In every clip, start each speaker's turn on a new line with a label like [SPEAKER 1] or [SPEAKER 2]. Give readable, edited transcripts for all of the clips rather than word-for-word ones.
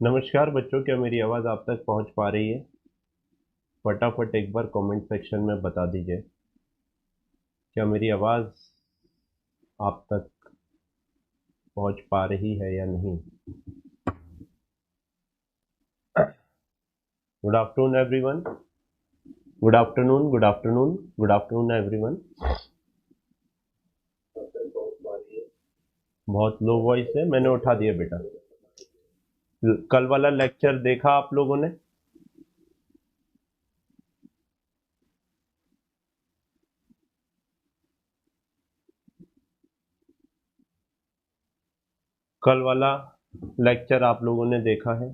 [SPEAKER 1] नमस्कार बच्चों, क्या मेरी आवाज़ आप तक पहुंच पा रही है? फटाफट एक बार कमेंट सेक्शन में बता दीजिए, क्या मेरी आवाज़ आप तक पहुंच पा रही है या नहीं। Good afternoon everyone. Good afternoon, good afternoon, good afternoon everyone. बहुत लो वॉइस है, मैंने उठा दिया बेटा। कल वाला लेक्चर देखा आप लोगों ने? कल वाला लेक्चर आप लोगों ने देखा है?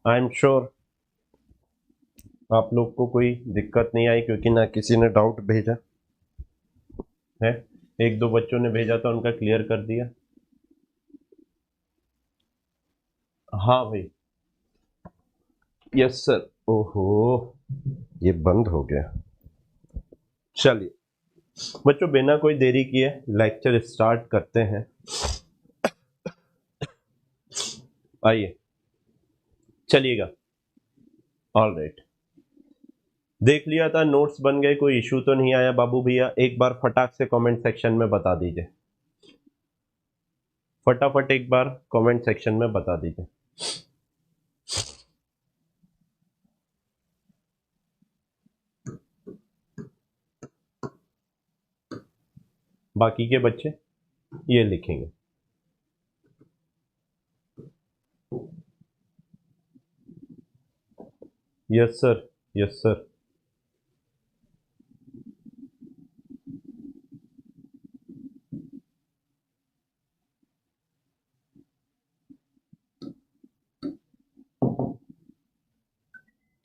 [SPEAKER 1] आई एम श्योर आप लोग को कोई दिक्कत नहीं आई, क्योंकि ना किसी ने डाउट भेजा है। एक दो बच्चों ने भेजा था, उनका क्लियर कर दिया। हाँ भाई, यस सर। ओहो, ये बंद हो गया। चलिए बच्चों, बिना कोई देरी किए लेक्चर स्टार्ट करते हैं। आइए, चलिएगा। ऑल राइट, देख लिया था, नोट्स बन गए, कोई इशू तो नहीं आया बाबू भैया? एक बार फटाक से कमेंट सेक्शन में बता दीजिए, फटाफट एक बार कमेंट सेक्शन में बता दीजिए। बाकी के बच्चे ये लिखेंगे। Yes sir, yes sir.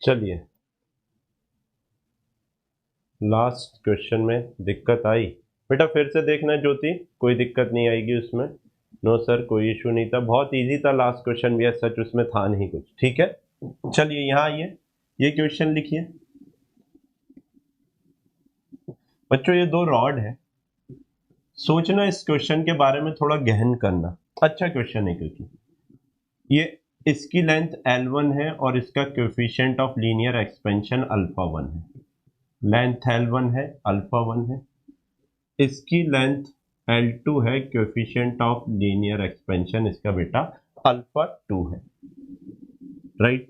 [SPEAKER 1] चलिए, लास्ट क्वेश्चन में दिक्कत आई बेटा, फिर से देखना ज्योति, कोई दिक्कत नहीं आएगी उसमें। नो सर, कोई इशू नहीं था, बहुत इजी था लास्ट क्वेश्चन भी, सच उसमें था नहीं कुछ। ठीक है, चलिए यहाँ आइए, ये क्वेश्चन लिखिए बच्चों। ये दो रॉड है, सोचना इस क्वेश्चन के बारे में, थोड़ा गहन करना। अच्छा क्वेश्चन है, क्योंकि ये इसकी लेंथ L1 है और इसका coefficient of linear expansion alpha 1 है। लेंथ L1 है, अल्फा 1 है। इसकी लेंथ L2 है, कोएफिशिएंट ऑफ लीनियर एक्सपेंशन इसका बेटा अल्फा 2 है। राइट,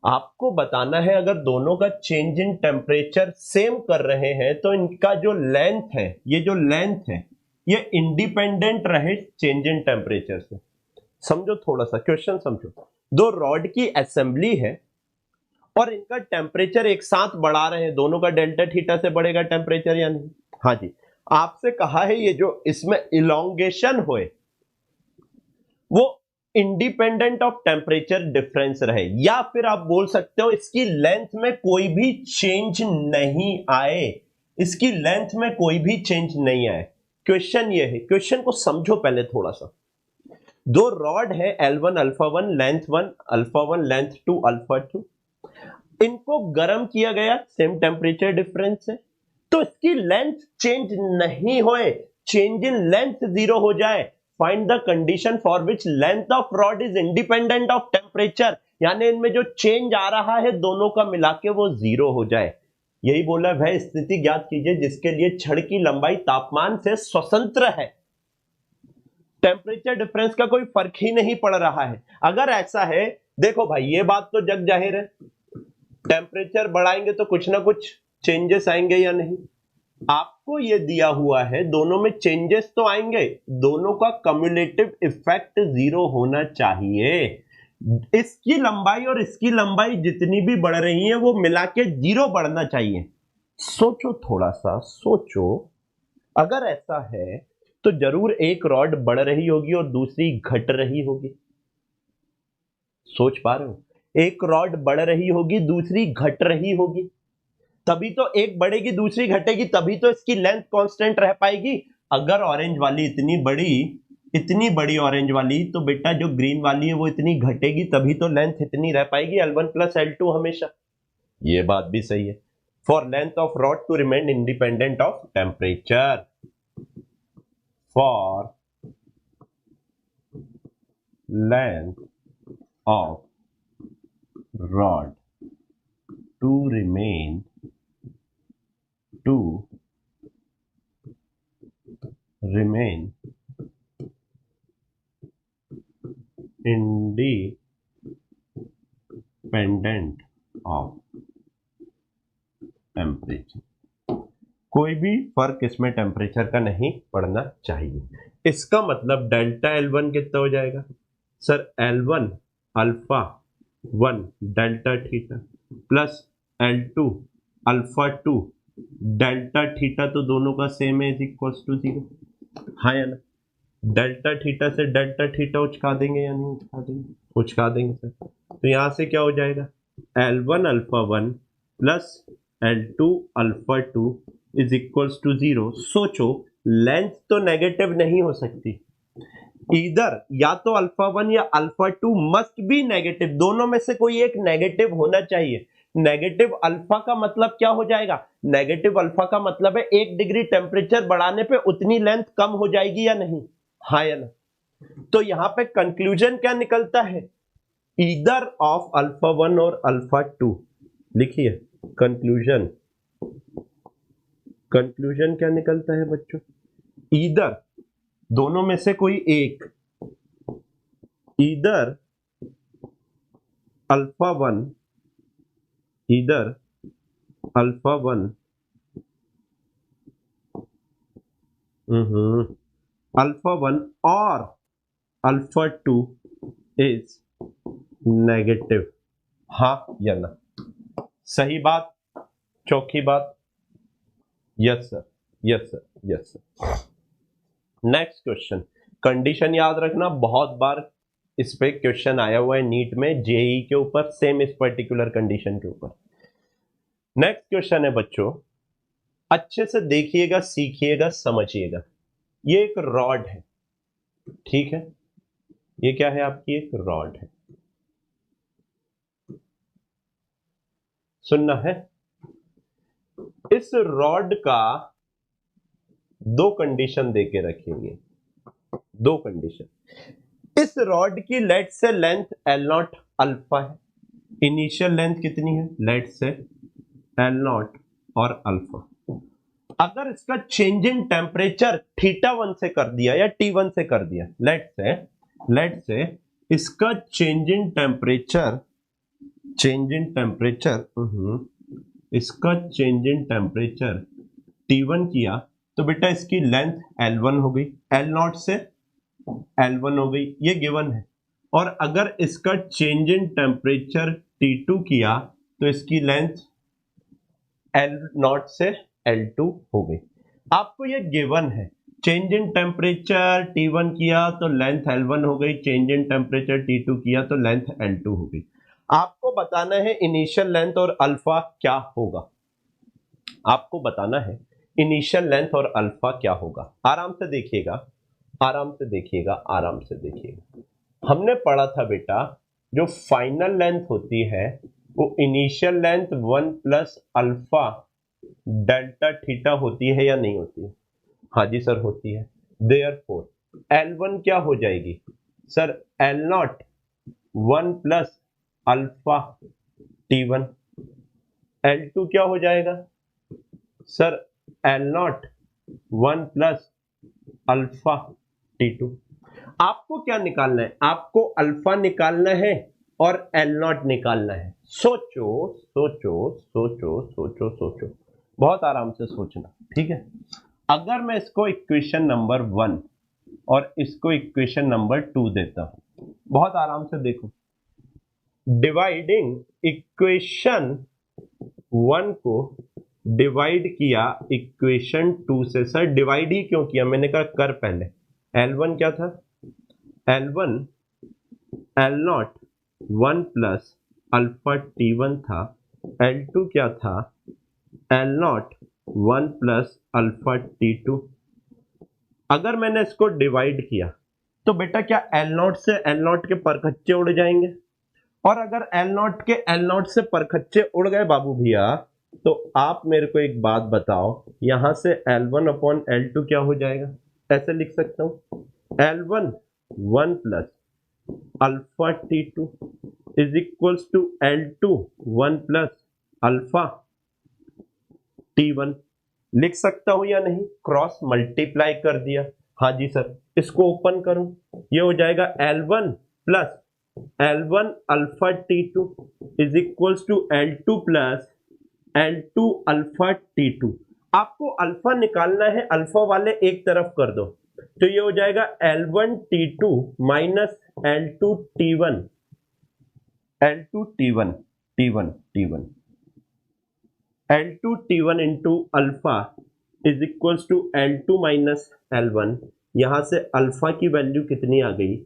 [SPEAKER 1] आपको बताना है अगर दोनों का चेंज इन टेम्परेचर सेम कर रहे हैं तो इनका जो लेंथ है, ये जो लेंथ है, ये इंडिपेंडेंट रहे चेंज इन टेम्परेचर से। समझो, थोड़ा सा क्वेश्चन समझो। दो रॉड की असेंबली है और इनका टेम्परेचर एक साथ बढ़ा रहे हैं, दोनों का डेल्टा थीटा से बढ़ेगा टेम्परेचर या नहीं? हाँ जी, आपसे कहा है ये जो इसमें इलोंगेशन होए वो इंडिपेंडेंट ऑफ टेम्परेचर डिफरेंस रहे, या फिर आप बोल सकते हो इसकी लेंथ में कोई भी चेंज नहीं आए, इसकी लेंथ में कोई भी चेंज नहीं आए। क्वेश्चन ये है, क्वेश्चन को समझो पहले थोड़ा सा। दो रॉड है L1 alpha 1, length 1 alpha 1, length 2 alpha 2। इनको गर्म किया गया, सेम टेम्परेचर डिफरेंस से, तो इसकी लेंथ चेंज नहीं होए, चेंज इन लेंथ जीरो हो जाए। Find the condition for which length of rod is independent of temperature, यानी इनमें जो चेंज आ रहा है दोनों का मिला के वो जीरो हो जाए। यही बोला, वह स्थिति ज्ञात कीजिए जिसके लिए छड़ की लंबाई तापमान से स्वतंत्र है, टेम्परेचर डिफरेंस का कोई फर्क ही नहीं पड़ रहा है। अगर ऐसा है, देखो भाई ये बात तो जग जाहिर है, टेम्परेचर बढ़ाएंगे तो कुछ ना कुछ चेंजेस आएंगे या नहीं? आपको ये दिया हुआ है, दोनों में चेंजेस तो आएंगे, दोनों का कम्युलेटिव इफेक्ट जीरो होना चाहिए। इसकी लंबाई और इसकी लंबाई जितनी भी बढ़ रही है वो मिला के जीरो बढ़ना चाहिए। सोचो, थोड़ा सा सोचो, अगर ऐसा है तो जरूर एक रॉड बढ़ रही होगी और दूसरी घट रही होगी। सोच पा रहे हो? एक रॉड बढ़ रही होगी, दूसरी घट रही होगी, तभी तो एक बढ़ेगी दूसरी घटेगी, तभी तो इसकी लेंथ कांस्टेंट रह पाएगी। अगर ऑरेंज वाली इतनी बड़ी ऑरेंज वाली, तो बेटा जो ग्रीन वाली है वो इतनी घटेगी, तभी तो लेंथ इतनी रह पाएगी, L1 प्लस L2 हमेशा। ये बात भी सही है। For length of rod to remain independent of temperature, for length of rod to remain independent of temperature. कोई भी फर्क इसमें टेम्परेचर का नहीं पड़ना चाहिए। इसका मतलब डेल्टा L1 कितना हो जाएगा sir? L1 alpha 1 delta theta plus L2 alpha 2 delta theta, तो दोनों का सेम है, इज इक्वल टू 0। हाँ या ना? डेल्टा थीटा से डेल्टा थीटा उचका देंगे या नहीं उचका देंगे? उचका देंगे सर। तो यहां से क्या हो जाएगा? L1 alpha 1 plus L2 alpha 2 is equals to 0। सोचो, लेंथ तो नेगेटिव नहीं हो सकती, इधर या तो अल्फा 1 या अल्फा 2 मस्ट बी नेगेटिव, दोनों में से कोई एक नेगेटिव होना चाहिए। नेगेटिव अल्फा का मतलब क्या हो जाएगा? नेगेटिव अल्फा का मतलब है 1 डिग्री टेम्परेचर बढ़ाने पे उतनी लेंथ कम हो जाएगी या नहीं? हाँ या ना? तो यहां पे कंक्लूजन क्या निकलता है? ईदर ऑफ अल्फा 1 और अल्फा 2। लिखिए कंक्लूजन क्या निकलता है बच्चों? ईदर, दोनों में से कोई एक, ईदर अल्फा 1 अल्फा 1 और अल्फा 2 इज नेगेटिव। हाँ या ना? सही बात, चौकी बात? Yes sir, yes sir, yes sir. Next question, condition याद रखना, बहुत बार इस पे क्वेश्चन आया हुआ है नीट में, जेई के ऊपर, सेम इस पर्टिकुलर कंडीशन के ऊपर। नेक्स्ट क्वेश्चन है बच्चों, अच्छे से देखिएगा, सीखिएगा, समझिएगा। ये एक रॉड है, ठीक है? ये क्या है आपकी? एक रॉड है। सुनना है? इस रॉड का दो कंडीशन देके रखेंगे, दो कंडीशन। इस रॉड की लेट से लेंथ L0 अल्फा है, इनिशियल लेंथ कितनी है? लेट से L0 और अल्फा। अगर इसका चेंज इन टेम्परेचर θ1 से कर दिया या T1 से कर दिया, लेट से इसका चेंज इन टेम्परेचर इसका चेंज इन टेम्परेचर T1 किया, तो बेटा इसकी लेंथ L1 हो गई, L0 से L1 हो गई, ये गिवन है। और अगर इसका चेंज इन टेम्परेचर T2 किया, तो इसकी लेंथ L0 से L2 हो गई। आपको ये गिवन है, चेंज इन टेम्परेचर T1 किया तो लेंथ L1 हो गई, चेंज इन टेम्परेचर T2 किया तो लेंथ L2 हो गई। आपको बताना है इनिशियल लेंथ और अल्फा क्या होगा। आपको बताना है इनिशियल लेंथ और अल्फा क्या होगा। आराम से देखिएगा, आराम से देखिएगा, आराम से देखिएगा। हमने पढ़ा था बेटा, जो फाइनल लेंथ होती है वो initial length 1 plus alpha delta theta होती है या नहीं होती है? हाँ जी सर, होती है। देयरफॉर L1 क्या हो जाएगी sir? L0 1 plus alpha T1। L2 क्या हो जाएगा sir? L0 1 plus alpha T2। आपको क्या निकालना है? आपको अल्फा निकालना है और L0 निकालना है। सोचो सोचो सोचो सोचो सोचो, बहुत आराम से सोचना, ठीक है? अगर मैं इसको इक्वेशन नंबर 1 और इसको इक्वेशन नंबर 2 देता हूं, बहुत आराम से देखो। डिवाइडिंग इक्वेशन 1 को डिवाइड किया इक्वेशन 2 से। सर डिवाइड ही क्यों किया? मैंने कहा कर पहले। L1 क्या था? L1 L0 1 plus alpha T1 था। L2 क्या था? L0 1 plus alpha T2। अगर मैंने इसको डिवाइड किया तो बेटा क्या L0 से L0 के परखच्चे उड़ जाएंगे? और अगर L0 के L0 से परखच्चे उड़ गए बाबू भैया, तो आप मेरे को एक बात बताओ, यहां से L1 अपॉन L2 क्या हो जाएगा? ऐसे लिख सकता हूं, L1 1 plus alpha T2 is equals to L2 1 plus alpha T1। लिख सकता हूं या नहीं? क्रॉस मल्टीप्लाई कर दिया। हाँ जी सर, इसको ओपन करूं, ये हो जाएगा L1 plus L1 alpha T2 is equals to L2 plus L2 alpha T2। आपको अल्फा निकालना है, अल्फा वाले एक तरफ कर दो, तो ये हो जाएगा L1 T2 minus L2 T1, L2 T1 T1 T1 L2 T1 into alpha is equals to L2 minus L1। यहां से अल्फा की वैल्यू कितनी आ गई?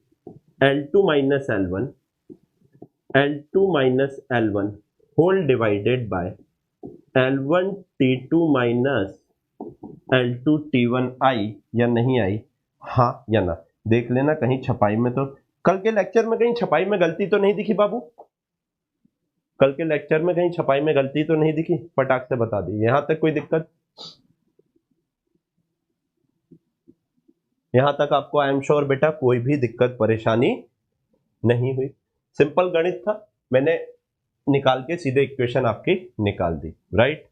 [SPEAKER 1] L2 minus L1, L2 minus L1 whole divided by L1 T2 minus L2 T1 आई या नहीं आई? हाँ या ना? देख लेना कहीं छपाई में, तो कल के लेक्चर में कहीं छपाई में गलती तो नहीं दिखी बाबू? कल के लेक्चर में कहीं छपाई में गलती तो नहीं दिखी? फटाक से बता दी। यहां तक कोई दिक्कत? यहां तक आपको आई एम श्योर बेटा कोई भी दिक्कत परेशानी नहीं हुई। सिंपल गणित था, मैंने निकाल के सीधे इक्वेशन आपकी निकाल दी। Right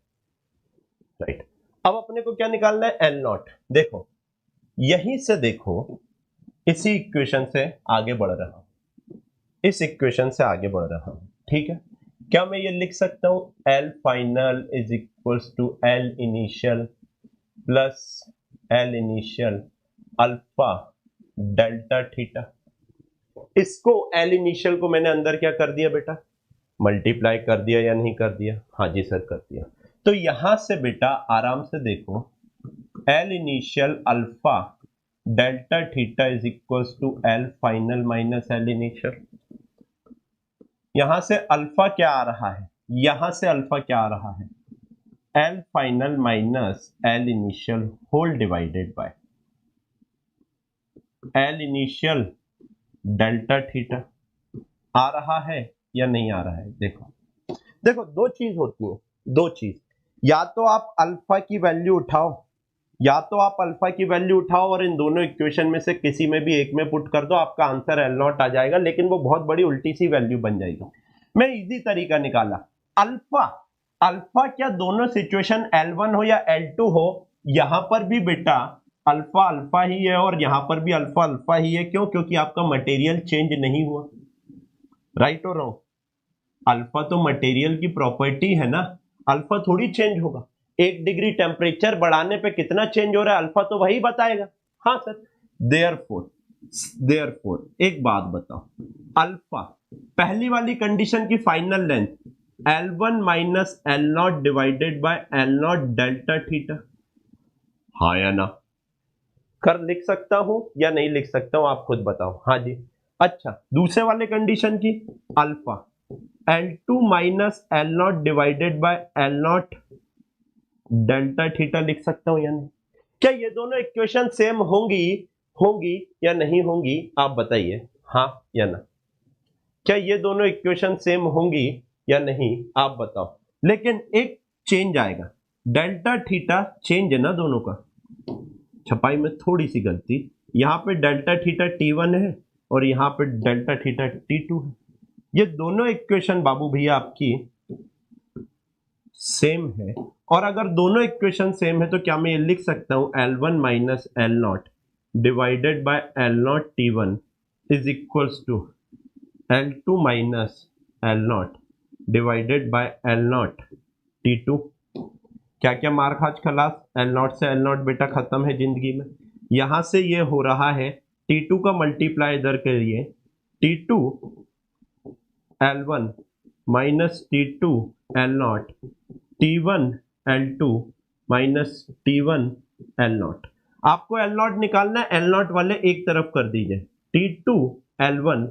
[SPEAKER 1] right. अब अपने को क्या निकालना है? L not. देखो यहीं से देखो, इसी इक्वेशन से आगे बढ़ रहा हूं, इस इक्वेशन से आगे बढ़ रहा हूं, ठीक है? क्या मैं ये लिख सकता हूं L final is equals to L initial plus L initial alpha delta theta. इसको एल इनिशियल को मैंने अंदर क्या कर दिया बेटा? मल्टीप्लाई कर दिया या नहीं कर दिया? हाँ जी सर कर दिया। तो यहां से बेटा आराम से देखो, L initial alpha delta theta is equals to L final minus L initial. यहां से अल्फा क्या आ रहा है? यहां से अल्फा क्या आ रहा है? L final minus L initial whole divided by L initial delta theta. आ रहा है या नहीं आ रहा है? देखो देखो, दो चीज होती है, दो चीज। या तो आप अल्फा की वैल्यू उठाओ, या तो आप अल्फा की वैल्यू उठाओ और इन दोनों इक्वेशन में से किसी में भी एक में पुट कर दो, आपका आंसर एल नॉट आ जाएगा, लेकिन वो बहुत बड़ी उल्टी सी वैल्यू बन जाएगी। मैं इजी तरीका निकाला, अल्फा अल्फा क्या दोनों सिचुएशन L1 हो या L2 हो, यहां पर भी बेटा अल्फा अल्फा ही है और यहां पर भी अल्फा अल्फा ही है। क्यों? क्योंकि आपका मटेरियल चेंज नहीं हुआ। राइट और रॉन्ग? अल्फा तो मटेरियल की प्रॉपर्टी है ना, अल्फा थोड़ी चेंज होगा। 1 डिग्री टेम्परेचर बढ़ाने पे कितना चेंज हो रहा है अल्फा तो वही बताएगा। हाँ सर। देयरफॉर एक बात बताओ, अल्फा पहली वाली कंडीशन की final length L1 minus L naught divided by L not delta theta. हाँ या ना? कर लिख सकता हूं या नहीं लिख सकता हूं? आप खुद बताओ। हाँ जी। अच्छा, दूसरे वाले कंडीशन की alpha L2 minus L naught divided by L not delta theta लिख सकता हूं या नहीं? क्या ये दोनों इक्वेशन सेम होंगी होंगी या नहीं होंगी? आप बताइए हाँ या ना। क्या ये दोनों इक्वेशन सेम होंगी या नहीं? आप बताओ। लेकिन एक चेंज आएगा, डेल्टा थीटा चेंज है ना दोनों का। छपाई में थोड़ी सी गलती, यहां पे डेल्टा थीटा T1 है और यहां पे डेल्टा थीटा T2 है। ये दोनों इक्वेशन बाबू भैया आपकी सेम है, और अगर दोनों इक्वेशन सेम है तो क्या मैं ये लिख सकता हूं L1 minus L naught divided by L naught T1 is equals to L2 minus L naught divided by L naught T2। क्या क्या मार्क आज खलास? एल नॉट से एल नॉट बेटा खत्म है जिंदगी में। यहां से ये हो रहा है T2 का मल्टीप्लाई इधर करिए, T2 L1 minus T2 L naught T1 L2 minus T1 L not. आपको एल नॉट निकालना है, एल नॉट वाले एक तरफ कर दीजिए, T2 L1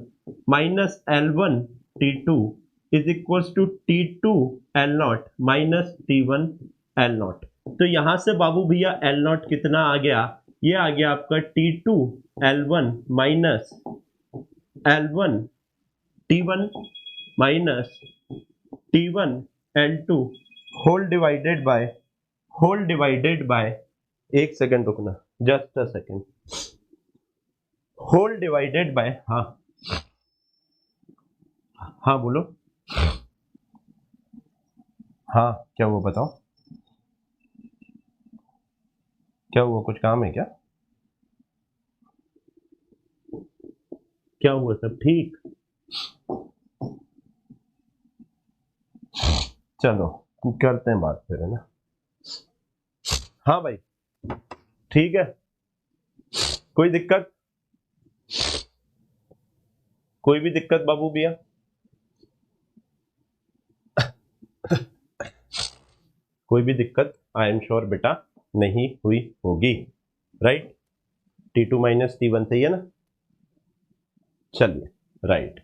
[SPEAKER 1] minus L1 T2 is equals to T2 L naught minus T1 L naught. तो यहां से बाबू भैया एल नॉट कितना आ गया? ये आ गया आपका T2 L1 minus L1 T1 minus T1 L2 whole divided by एक सेकेंड रुकना, just a second, whole divided by, हाँ हाँ बोलो। हाँ क्या हुआ बताओ, क्या हुआ, कुछ काम है क्या? क्या हुआ, सब ठीक? चलो करते हैं बात फिर, है ना? हाँ भाई ठीक है, कोई दिक्कत, कोई भी दिक्कत बाबू भैया? कोई भी दिक्कत आई एम श्योर बेटा नहीं हुई होगी, राइट? T2 - T1 सही है ना? चलिए राइट,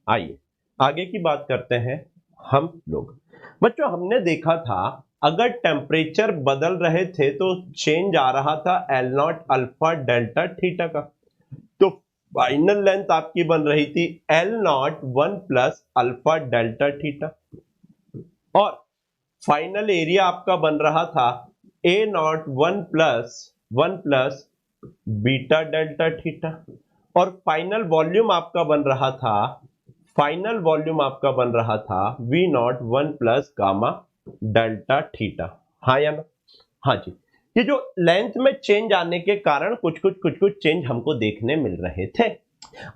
[SPEAKER 1] आइए आगे की बात करते हैं हम लोग। बच्चों हमने देखा था अगर टेम्परेचर बदल रहे थे तो चेंज आ रहा था L naught alpha delta theta का, तो फाइनल लेंथ आपकी बन रही थी L naught 1 plus alpha delta theta, और फाइनल एरिया आपका बन रहा था A naught 1 plus beta delta theta, और फाइनल वॉल्यूम आपका बन रहा था, फाइनल वॉल्यूम आपका बन रहा था V naught 1 plus gamma delta theta. हाँ या ना? हाँ जी। ये जो लेंथ में चेंज आने के कारण कुछ कुछ चेंज हमको देखने मिल रहे थे।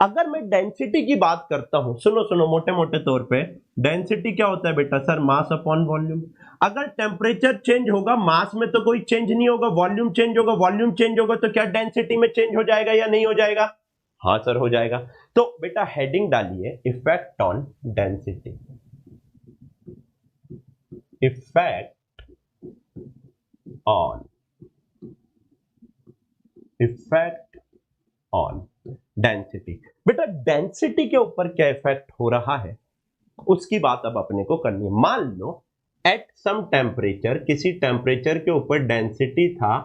[SPEAKER 1] अगर मैं डेंसिटी की बात करता हूं, सुनो सुनो मोटे मोटे तौर पे, डेंसिटी क्या होता है बेटा? सर मास अपॉन वॉल्यूम। अगर टेम्परेचर चेंज होगा मास में तो कोई चेंज नहीं होगा, वॉल्यूम चेंज होगा, वॉल्यूम चेंज होगा तो क्या डेंसिटी में चेंज हो जाएगा या नहीं हो जाएगा? हाँ सर हो जाएगा। तो बेटा हेडिंग डालिए effect on density, effect on, effect on density. बेटा डेंसिटी के ऊपर क्या इफेक्ट हो रहा है उसकी बात अब अपने को करनी है। मान लो एट सम टेम्परेचर, किसी टेम्परेचर के ऊपर डेंसिटी था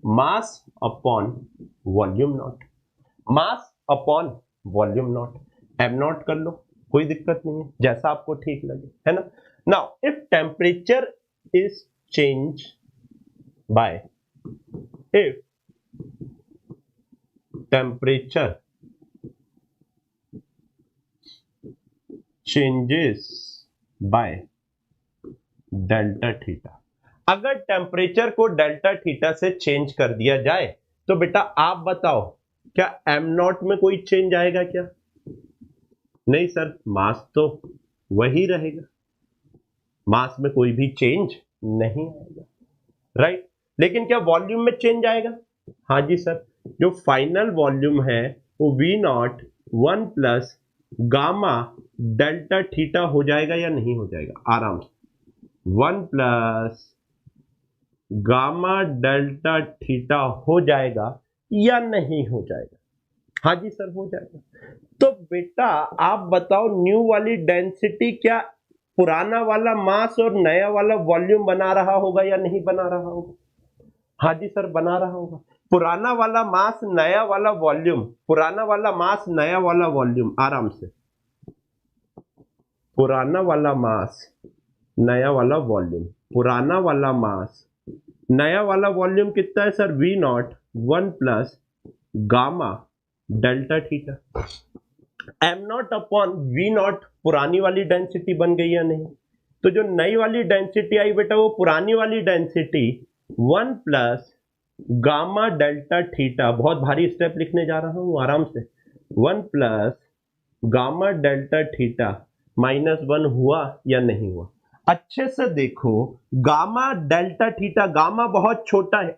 [SPEAKER 1] मास upon volume not, mass upon volume not, am not कर लो, कोई दिक्कत नहीं है, जैसा आपको ठीक लगे, है ना? Now if temperature is change bye, if temperature changes by delta theta, अगर टेम्परेचर को डेल्टा थीटा से चेंज कर दिया जाए तो बेटा आप बताओ क्या एम नॉट में कोई चेंज आएगा क्या? नहीं सर, मास तो वही रहेगा, मास में कोई भी चेंज नहीं आएगा, राइट? लेकिन क्या वॉल्यूम में चेंज आएगा? हाँ जी सर, जो फाइनल वॉल्यूम है वो V naught 1 plus gamma delta theta हो जाएगा या नहीं हो जाएगा? आराम से 1 प्लस गामा डेल्टा थीटा हो जाएगा या नहीं हो जाएगा? हाँ जी सर हो जाएगा। तो बेटा आप बताओ न्यू वाली डेंसिटी क्या पुराना वाला मास और नया वाला वॉल्यूम बना रहा होगा या नहीं बना रहा होगा? हाँ जी सर बना रहा होगा। पुराना वाला मास नया वाला वॉल्यूम, पुराना वाला मास नया वाला वॉल्यूम, आराम से पुराना वाला मास नया वाला वॉल्यूम, पुराना वाला मास नया वाला वॉल्यूम कितना है sir? V naught 1 plus gamma delta theta, M naught upon V naught पुरानी वाली डेंसिटी बन गई या नहीं? तो जो नई वाली डेंसिटी आई बेटा वो पुरानी वाली density 1 plus gamma delta theta, बहुत भारी स्टेप लिखने जा रहा हूं आराम से, 1 प्लस गामा डेल्टा थीटा -1 हुआ या नहीं हुआ? अच्छे से देखो, गामा डेल्टा थीटा, गामा बहुत छोटा है,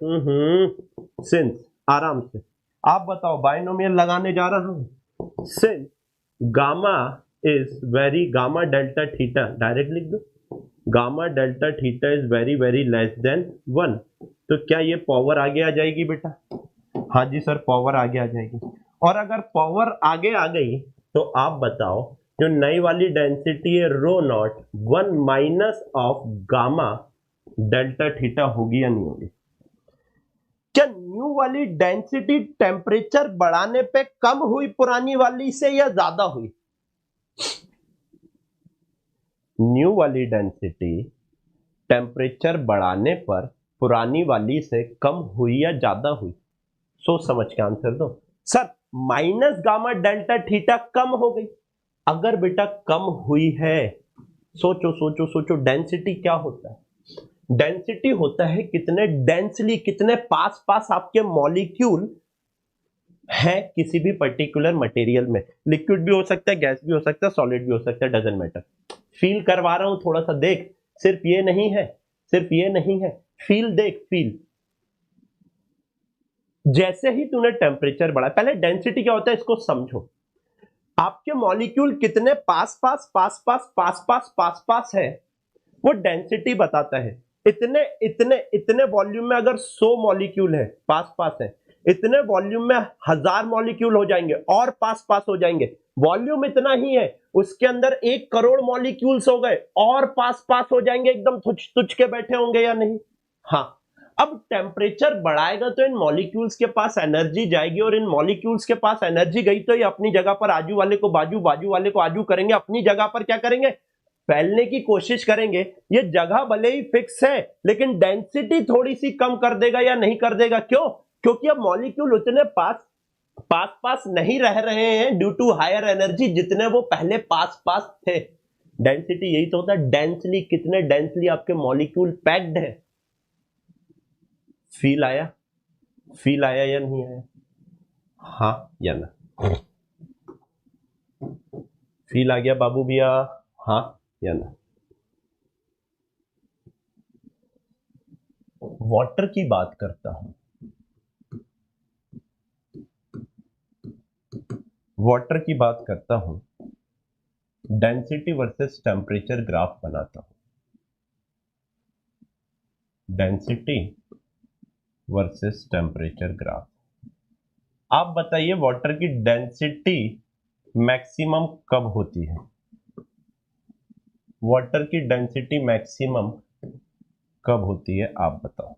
[SPEAKER 1] सिंस, आराम से आप बताओ, बाइनोमियल लगाने जा रहा हूं, since gamma is very, gamma delta theta direct लिख दो, gamma delta theta is very very less than 1, तो क्या ये पावर आगे आ जाएगी बेटा? हाँ जी सर पावर आगे आ जाएगी। और अगर पावर आगे आ गई तो आप बताओ जो नई वाली डेंसिटी है rho naught 1 minus of gamma delta theta होगी या नहीं होगी? क्या न्यू वाली डेंसिटी टेम्परेचर बढ़ाने पे कम हुई पुरानी वाली से या ज्यादा हुई? न्यू वाली डेंसिटी टेम्परेचर बढ़ाने पर पुरानी वाली से कम हुई या ज्यादा हुई? सोच समझ के आंसर दो। Sir minus gamma delta theta कम हो गई, अगर बेटा कम हुई है, सोचो सोचो सोचो, डेंसिटी क्या होता है? डेंसिटी होता है कितने डेंसली, कितने पास पास आपके मॉलिक्यूल है किसी भी पर्टिकुलर मटेरियल में। लिक्विड भी हो सकता है, गैस भी हो सकता है, सॉलिड भी हो सकता है, डजंट मैटर। फील करवा रहा हूं, थोड़ा सा देख, सिर्फ ये नहीं है, सिर्फ ये नहीं है, फील देख, फील। जैसे ही तूने टेम्परेचर बढ़ा, पहले डेंसिटी क्या होता है इसको समझो। आपके मॉलिक्यूल कितने पास पास पास पास पास पास पास पास है, वो डेंसिटी बताता है। इतने इतने इतने वॉल्यूम में अगर 100 मॉलिक्यूल है, पास पास है, इतने वॉल्यूम में 1000 मॉलिक्यूल हो जाएंगे और पास पास हो जाएंगे। वॉल्यूम इतना ही है, उसके अंदर 1 करोड़ मॉलिक्यूल्स हो गए और पास पास हो जाएंगे, एकदम तुच्छ तुच्छ के बैठे होंगे या नहीं? हाँ। अब टेम्परेचर बढ़ाएगा तो इन मॉलिक्यूल्स के पास एनर्जी जाएगी, और इन मॉलिक्यूल्स के पास एनर्जी गई तो ये अपनी जगह पर आजू वाले को बाजू, बाजू वाले को आजू करेंगे, अपनी जगह पर क्या करेंगे? फैलने की कोशिश करेंगे। ये जगह भले ही फिक्स है, लेकिन डेंसिटी थोड़ी सी कम कर देगा या नहीं कर देगा? क्यों? क्योंकि अब मॉलिक्यूल उतने पास पास पास नहीं रह रहे हैं ड्यू टू हायर एनर्जी, जितने वो पहले पास पास थे। डेंसिटी यही तो होता है, डेंसली, कितने डेंसली आपके मॉलिक्यूल पैक्ड है। फील आया? फील आया या नहीं आया? हाँ या ना? फील आ गया बाबू भैया? हाँ या ना? वाटर की बात करता हूं, वाटर की बात करता हूं, डेंसिटी वर्सेस टेम्परेचर ग्राफ बनाता हूं। Density versus temperature graph. आप बताइए वाटर की डेंसिटी मैक्सिमम कब होती है? वाटर की डेंसिटी मैक्सिमम कब होती है आप बताओ।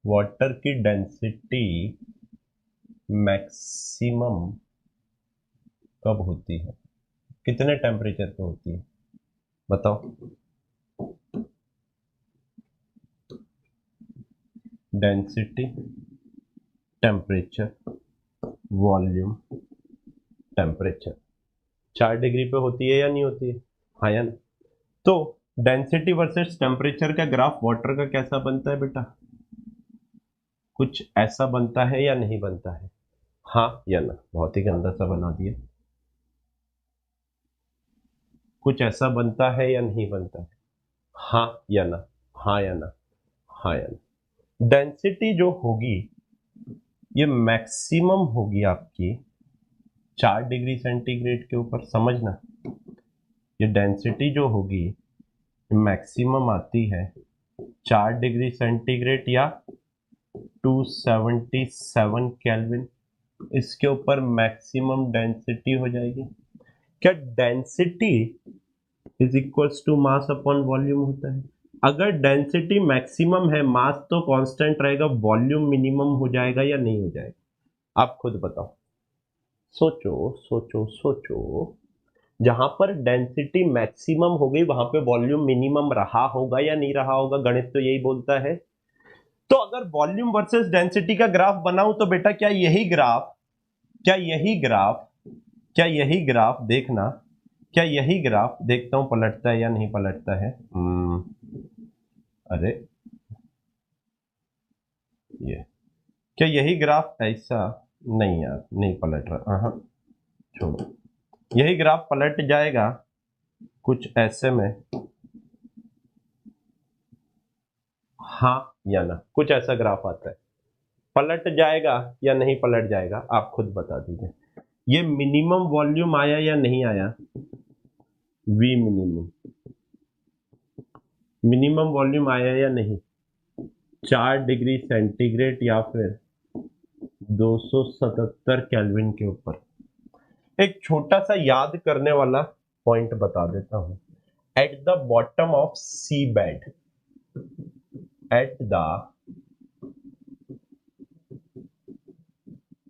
[SPEAKER 1] वाटर की डेंसिटी मैक्सिमम कब होती है? कितने टेम्परेचर पे होती है बताओ। Density, temperature, volume, temperature, 4 degree पे होती है या नहीं होती है? हाँ या ना? तो डेंसिटी वर्सेस टेम्परेचर का ग्राफ वाटर का कैसा बनता है बेटा? कुछ ऐसा बनता है या नहीं बनता है? हाँ या ना? बहुत ही गंदा सा बना दिया। कुछ ऐसा बनता है या नहीं बनता है? हाँ या ना? हाँ या ना? हाँ या ना? डेंसिटी जो होगी ये मैक्सिमम होगी आपकी 4 डिग्री सेंटीग्रेड के ऊपर, समझना। ये डेंसिटी जो होगी मैक्सिमम आती है 4 डिग्री सेंटीग्रेड या 277 केल्विन, इसके ऊपर मैक्सिमम डेंसिटी हो जाएगी। क्या density is equals to mass upon volume होता है? अगर डेंसिटी मैक्सिमम है, मास तो कांस्टेंट रहेगा, वॉल्यूम मिनिमम हो जाएगा या नहीं हो जाएगा? आप खुद बताओ, सोचो सोचो सोचो। जहां पर डेंसिटी मैक्सिमम हो गई वहां पे वॉल्यूम मिनिमम रहा होगा या नहीं रहा होगा? गणित तो यही बोलता है। तो अगर वॉल्यूम वर्सेस डेंसिटी का ग्राफ बनाऊं तो बेटा क्या यही ग्राफ, क्या यही ग्राफ, क्या यही ग्राफ देखना, क्या यही ग्राफ, देखता हूं पलटता है या नहीं पलटता है। अरे ये क्या यही ग्राफ ऐसा, नहीं यार नहीं पलट रहा, हाँ छोड़ो। यही ग्राफ पलट जाएगा कुछ ऐसे में, हाँ या ना? कुछ ऐसा ग्राफ आता है, पलट जाएगा या नहीं पलट जाएगा? आप खुद बता दीजिए। ये मिनिमम वॉल्यूम आया या नहीं आया? वी मिनिमम, मिनिमम वॉल्यूम आया या नहीं? 4 डिग्री सेंटीग्रेड या फिर 277 केल्विन के ऊपर। एक छोटा सा याद करने वाला पॉइंट बता देता हूं। At the bottom of sea bed, at the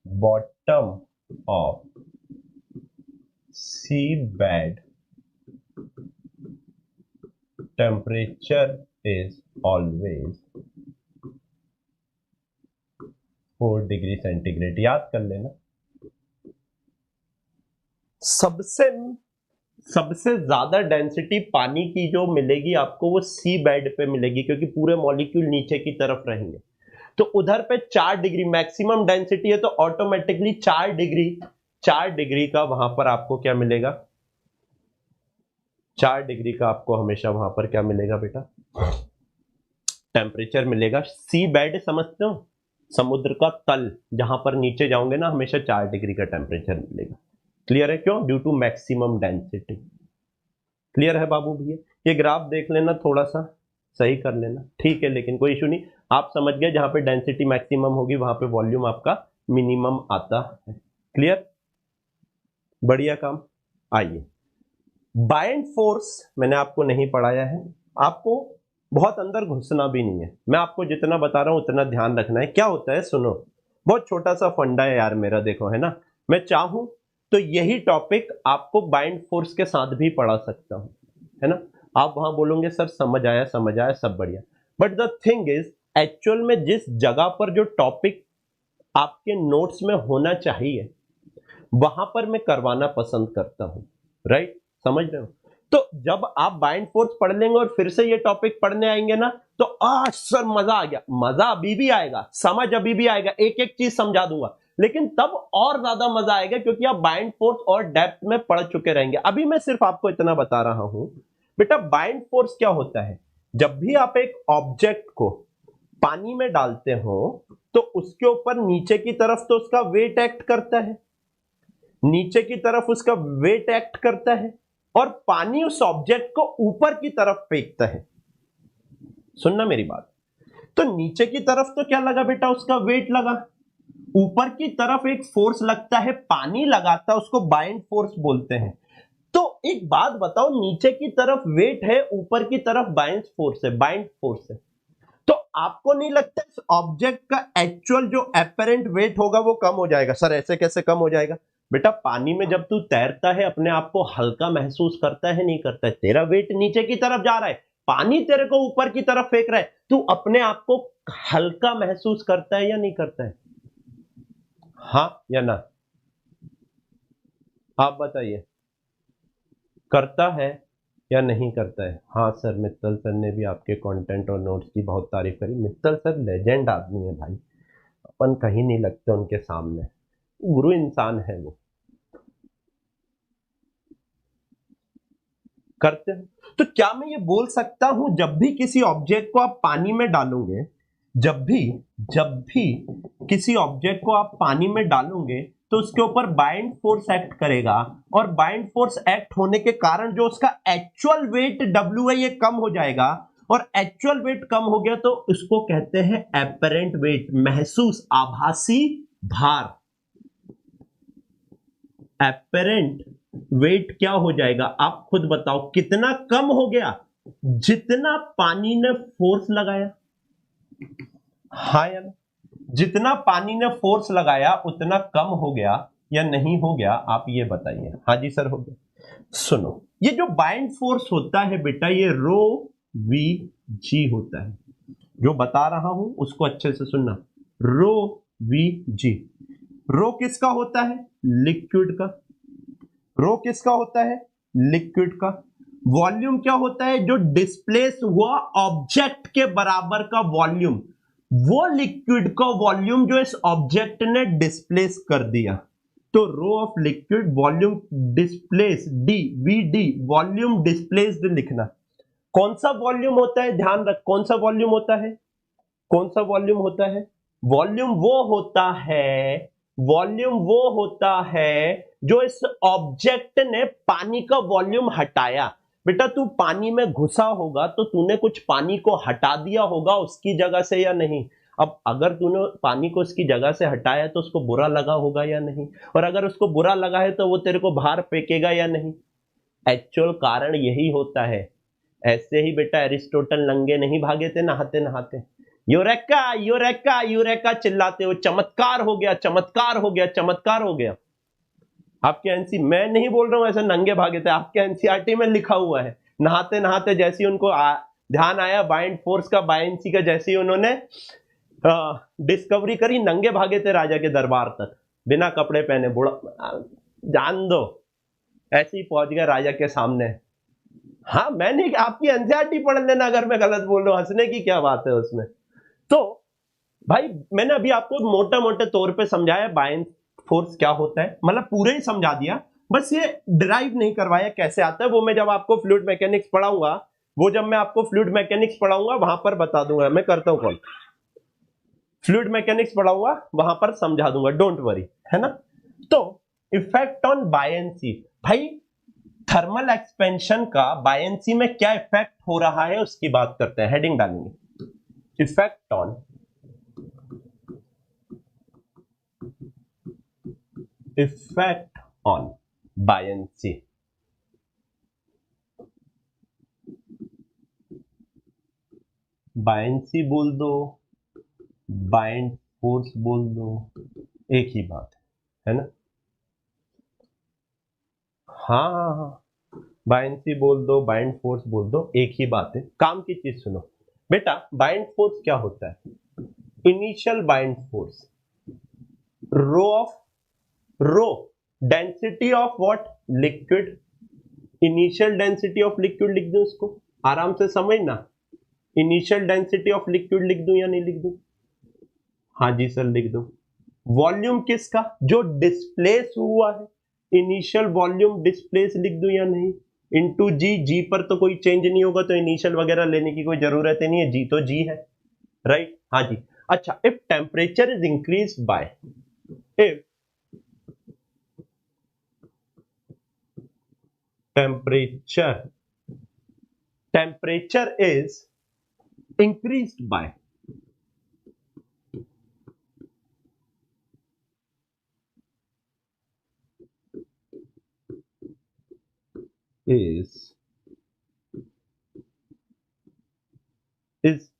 [SPEAKER 1] bottom of sea bed, temperature is always 4 degree centigrade, याद कर लेना। सबसे ज्यादा डेंसिटी पानी की जो मिलेगी आपको वो सी बेड पे मिलेगी, क्योंकि पूरे मॉलिक्यूल नीचे की तरफ रहेंगे। तो उधर पे 4 डिग्री मैक्सिमम डेंसिटी है, तो ऑटोमेटिकली 4 डिग्री का वहां पर आपको क्या मिलेगा, 4 डिग्री का आपको हमेशा वहां पर क्या मिलेगा बेटा, टेम्परेचर मिलेगा। सी बेड समझते हो, समुद्र का तल, जहां पर नीचे जाओगे ना हमेशा 4 डिग्री का टेम्परेचर मिलेगा। क्लियर है? क्यों? Due to maximum density. Clear है बाबू भैया? ये ग्राफ देख लेना, थोड़ा सा सही कर लेना, ठीक है, लेकिन कोई इशू नहीं। आप समझ गए, जहां पे डेंसिटी मैक्सिमम होगी वहां पे वॉल्यूम आपका मिनिमम आता है। क्लियर? बढ़िया काम। आइए, बाइंड फोर्स मैंने आपको नहीं पढ़ाया है, आपको बहुत अंदर घुसना भी नहीं है, मैं आपको जितना बता रहा हूं उतना ध्यान रखना है। क्या होता है सुनो, बहुत छोटा सा फंडा है यार मेरा, देखो है ना, मैं चाहूं तो यही टॉपिक आपको बाइंड फोर्स के साथ भी पढ़ा सकता हूं, है ना। आप वहां बोलोगे सर समझ आया सब बढ़िया, but the thing is actual में जिस जगह पर जो टॉपिक आपके नोट्स में होना चाहिए वहां पर मैं करवाना पसंद करता हूं, राइट? समझ रहे हो? तो जब आप बाइंड फोर्स पढ़ लेंगे और फिर से ये टॉपिक पढ़ने आएंगे ना, तो आज सर मजा आ गया, मजा अभी भी आएगा, समझ अभी भी आएगा, एक एक चीज समझा दूंगा, लेकिन तब और ज्यादा मजा आएगा क्योंकि आप बाइंड फोर्स और डेप्थ में पढ़ चुके रहेंगे। अभी मैं सिर्फ आपको इतना बता रहा हूं बेटा, बाइंड फोर्स क्या होता है। जब भी आप एक ऑब्जेक्ट को पानी में डालते हो तो उसके ऊपर नीचे की तरफ तो उसका वेट एक्ट करता है, नीचे की तरफ उसका वेट एक्ट करता है, और पानी उस ऑब्जेक्ट को ऊपर की तरफ फेंकता है। सुनना मेरी बात, तो नीचे की तरफ तो क्या लगा बेटा, उसका वेट लगा, ऊपर की तरफ एक फोर्स लगता है, पानी लगाता है, उसको बाइंड फोर्स बोलते हैं। तो एक बात बताओ, नीचे की तरफ वेट है, ऊपर की तरफ बाइंड फोर्स है, तो आपको नहीं लगता इस ऑब्जेक्ट का एक्चुअल जो एपरेंट वेट होगा वो कम हो जाएगा? सर ऐसे कैसे कम हो जाएगा? बेटा पानी में जब तू तैरता है अपने आप को हल्का महसूस करता है, नहीं करता है? तेरा वेट नीचे की तरफ जा रहा है, पानी तेरे को ऊपर की तरफ फेंक रहा है, तू अपने आप को हल्का महसूस करता है या नहीं करता है? हाँ या ना? आप बताइए, करता है या नहीं करता है? हाँ सर, मित्तल सर ने भी आपके कंटेंट और नोट्स की बहुत तारीफ करी। मित्तल सर लेजेंड आदमी है भाई, अपन कहीं नहीं लगते उनके सामने, गुरु इंसान है वो। करते हैं तो क्या मैं ये बोल सकता हूं जब भी किसी ऑब्जेक्ट को आप पानी में डालोगे, जब भी किसी ऑब्जेक्ट को आप पानी में डालोगे तो उसके ऊपर बाइंड फोर्स एक्ट करेगा, और बाइंड फोर्स एक्ट होने के कारण जो उसका एक्चुअल वेट W है ये कम हो जाएगा, और एक्चुअल वेट कम हो गया तो इसको कहते हैं एपरेंट वेट, महसूस, आभासी भार। एपरेंट वेट क्या हो जाएगा आप खुद बताओ, कितना कम हो गया? जितना पानी ने फोर्स लगाया, हाँ या ना? जितना पानी ने फोर्स लगाया उतना कम हो गया या नहीं हो गया? आप ये बताइए। हाँ जी सर हो गया। सुनो, ये जो बाइंड फोर्स होता है बेटा, ये रो वी जी होता है। जो बता रहा हूं उसको अच्छे से सुनना, रो वी जी। रो किसका होता है? लिक्विड का। रो किसका होता है? लिक्विड का। वॉल्यूम क्या होता है? जो डिस्प्लेस हुआ ऑब्जेक्ट के बराबर का वॉल्यूम, वो लिक्विड का वॉल्यूम जो इस ऑब्जेक्ट ने डिस्प्लेस कर दिया। तो rho of liquid volume displace, D V D, volume displaced लिखना। कौन सा वॉल्यूम होता है? ध्यान रख, कौन सा वॉल्यूम होता है? कौन सा वॉल्यूम होता है? वॉल्यूम वो होता है जो इस ऑब्जेक्ट ने पानी का वॉल्यूम हटाया। बेटा तू पानी में घुसा होगा तो तूने कुछ पानी को हटा दिया होगा उसकी जगह से या नहीं? अब अगर तूने पानी को उसकी जगह से हटाया तो उसको बुरा लगा होगा या नहीं? और अगर उसको बुरा लगा है तो वो तेरे को बाहर फेंकेगा या नहीं? एक्चुअल कारण यही होता है। ऐसे ही बेटा एरिस्टोटल नंगे नहीं भागे थे नहाते नहाते, यूरेका यूरेका यूरेका चिल्लाते हो, चमत्कार हो गया, चमत्कार हो गया, चमत्कार हो गया। आपके एनसी, मैं नहीं बोल रहा हूं ऐसे नंगे भागे थे, आपके एनसीईआरटी में लिखा हुआ है। नहाते नहाते जैसे ही उनको ध्यान आया बाइंड फोर्स का, बायएंसी का, जैसे ही उन्होंने डिस्कवरी करी, नंगे भागे थे राजा के दरबार तक, बिना कपड़े पहने, बुढ़ा जान दो, ऐसे ही पहुंच गया राजा के सामने। हाँ, मैंने आपकी एनसीईआरटी पढ़ लेना अगर मैं गलत बोल रहा हूं, हंसने की क्या बात है उसमें। तो भाई मैंने अभी आपको मोटा मोटे तौर पे समझाया बायन फोर्स क्या होता है, मतलब पूरे ही समझा दिया, बस ये डिराइव नहीं करवाया कैसे आता है, वो मैं जब आपको फ्लूइड मैकेनिक्स पढ़ाऊंगा, वो जब मैं आपको फ्लूइड मैकेनिक्स पढ़ाऊंगा वहां पर बता दूंगा, मैं करता हूं कॉल, फ्लूइड मैकेनिक्स पढ़ाऊंगा वहां पर समझा दूंगा, डोंट वरी, है ना। तो इफेक्ट ऑन बायंसी, भाई थर्मल एक्सपेंशन का बायंसी में क्या इफेक्ट हो रहा है उसकी बात करते हैं, हेडिंग डालेंगे इफेक्ट ऑन बायंसी। बायंसी बोल दो, बाइंड फोर्स बोल दो, एक ही बात है ना। हाँ हाँ हाँ, बायंसी बोल दो, बाइंड फोर्स बोल दो, एक ही बात है। काम की चीज सुनो बेटा, बाइंड फोर्स क्या होता है? Initial bind force, rho density of what, liquid, initial density of liquid लिख दूं इसको, आराम से समझना, इनिशियल डेंसिटी ऑफ लिक्विड लिख दूं या नहीं लिख दूं? हाँ जी सर लिख दो। वॉल्यूम किसका, जो डिस्प्लेस हुआ है, इनिशियल वॉल्यूम डिस्प्लेस लिख दूं या नहीं, इनटू जी, जी पर तो कोई चेंज नहीं होगा तो इनिशियल वगैरह लेने की कोई जरूरत ही नहीं है, जी तो जी है, राइट। हाँ जी। अच्छा, if temperature is increase by, if temperature is increased by, is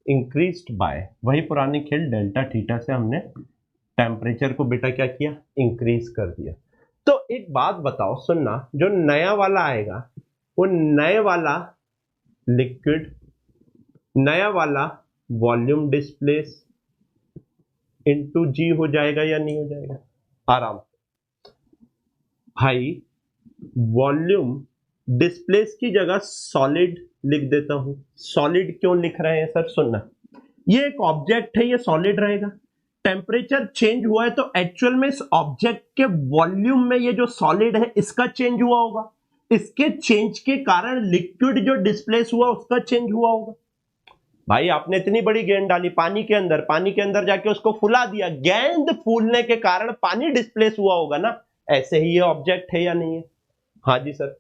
[SPEAKER 1] increased by, वही पुराने खेल डेल्टा थीटा से हमने टेम्परेचर को बेटा क्या किया, इंक्रीज कर दिया। तो एक बात बताओ, सुनना, जो नया वाला आएगा वो नए वाला लिक्विड, नया वाला वॉल्यूम डिस्प्लेस इनटू जी हो जाएगा या नहीं हो जाएगा? आराम से भाई, वॉल्यूम डिस्प्लेस की जगह सॉलिड लिख देता हूं। सॉलिड क्यों लिख रहे हैं सर, सुनना, ये एक ऑब्जेक्ट है, ये सॉलिड रहेगा, टेम्परेचर चेंज हुआ है तो एक्चुअल में इस ऑब्जेक्ट के वॉल्यूम में ये जो सॉलिड है इसका चेंज हुआ होगा, इसके चेंज के कारण लिक्विड जो डिस्प्लेस हुआ उसका चेंज हुआ होगा। भाई आपने इतनी बड़ी गेंद डाली पानी के अंदर, पानी के अंदर जाके उसको फुला दिया, गेंद फूलने के कारण पानी डिस्प्लेस हुआ होगा ना, ऐसे ही ये ऑब्जेक्ट है या नहीं है? हाँ जी सर।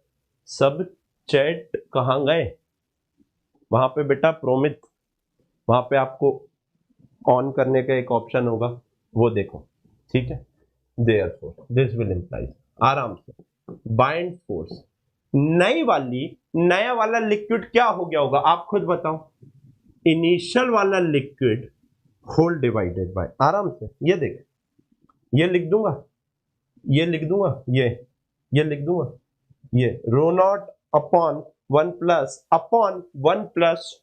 [SPEAKER 1] सब चैट कहां गए? वहां पे बेटा प्रोमित, वहां पे आपको ऑन करने का एक ऑप्शन होगा, वो देखो, ठीक है। देयरफॉर दिस विल इंप्लाइज, आराम से, बाइंड फोर्स, नया वाला लिक्विड क्या हो गया होगा आप खुद बताओ, इनिशियल वाला लिक्विड होल डिवाइडेड बाय, आराम से ये देख, ये लिख दूंगा, ये लिख दूंगा, ये लिख दूंगा, ये rho naught upon one plus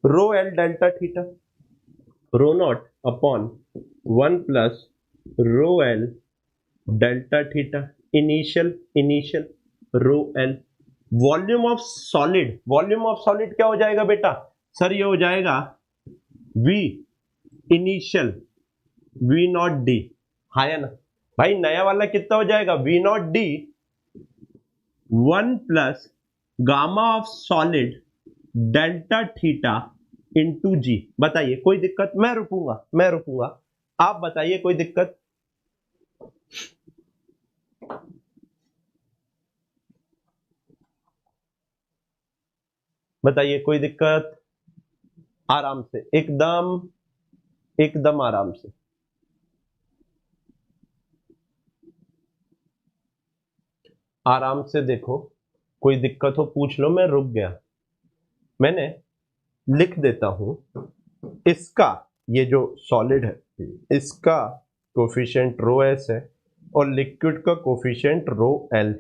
[SPEAKER 1] rho L delta theta, rho naught upon 1 plus rho L delta theta, initial rho L, volume of solid क्या हो जाएगा बेटा सर, ये हो जाएगा V initial V naught D, हाँ या ना भाई, नया वाला कितना हो जाएगा, V naught D 1 plus gamma of solid delta theta into जी। बताइए कोई दिक्कत? मैं रुकूंगा, आप बताइए कोई दिक्कत? बताइए कोई दिक्कत? आराम से, एकदम आराम से, आराम से देखो, कोई दिक्कत हो पूछ लो, मैं रुक गया, मैंने लिख देता हूं इसका, ये जो सॉलिड है इसका कोफिशिएंट रो एस है और लिक्विड का coefficient rho L.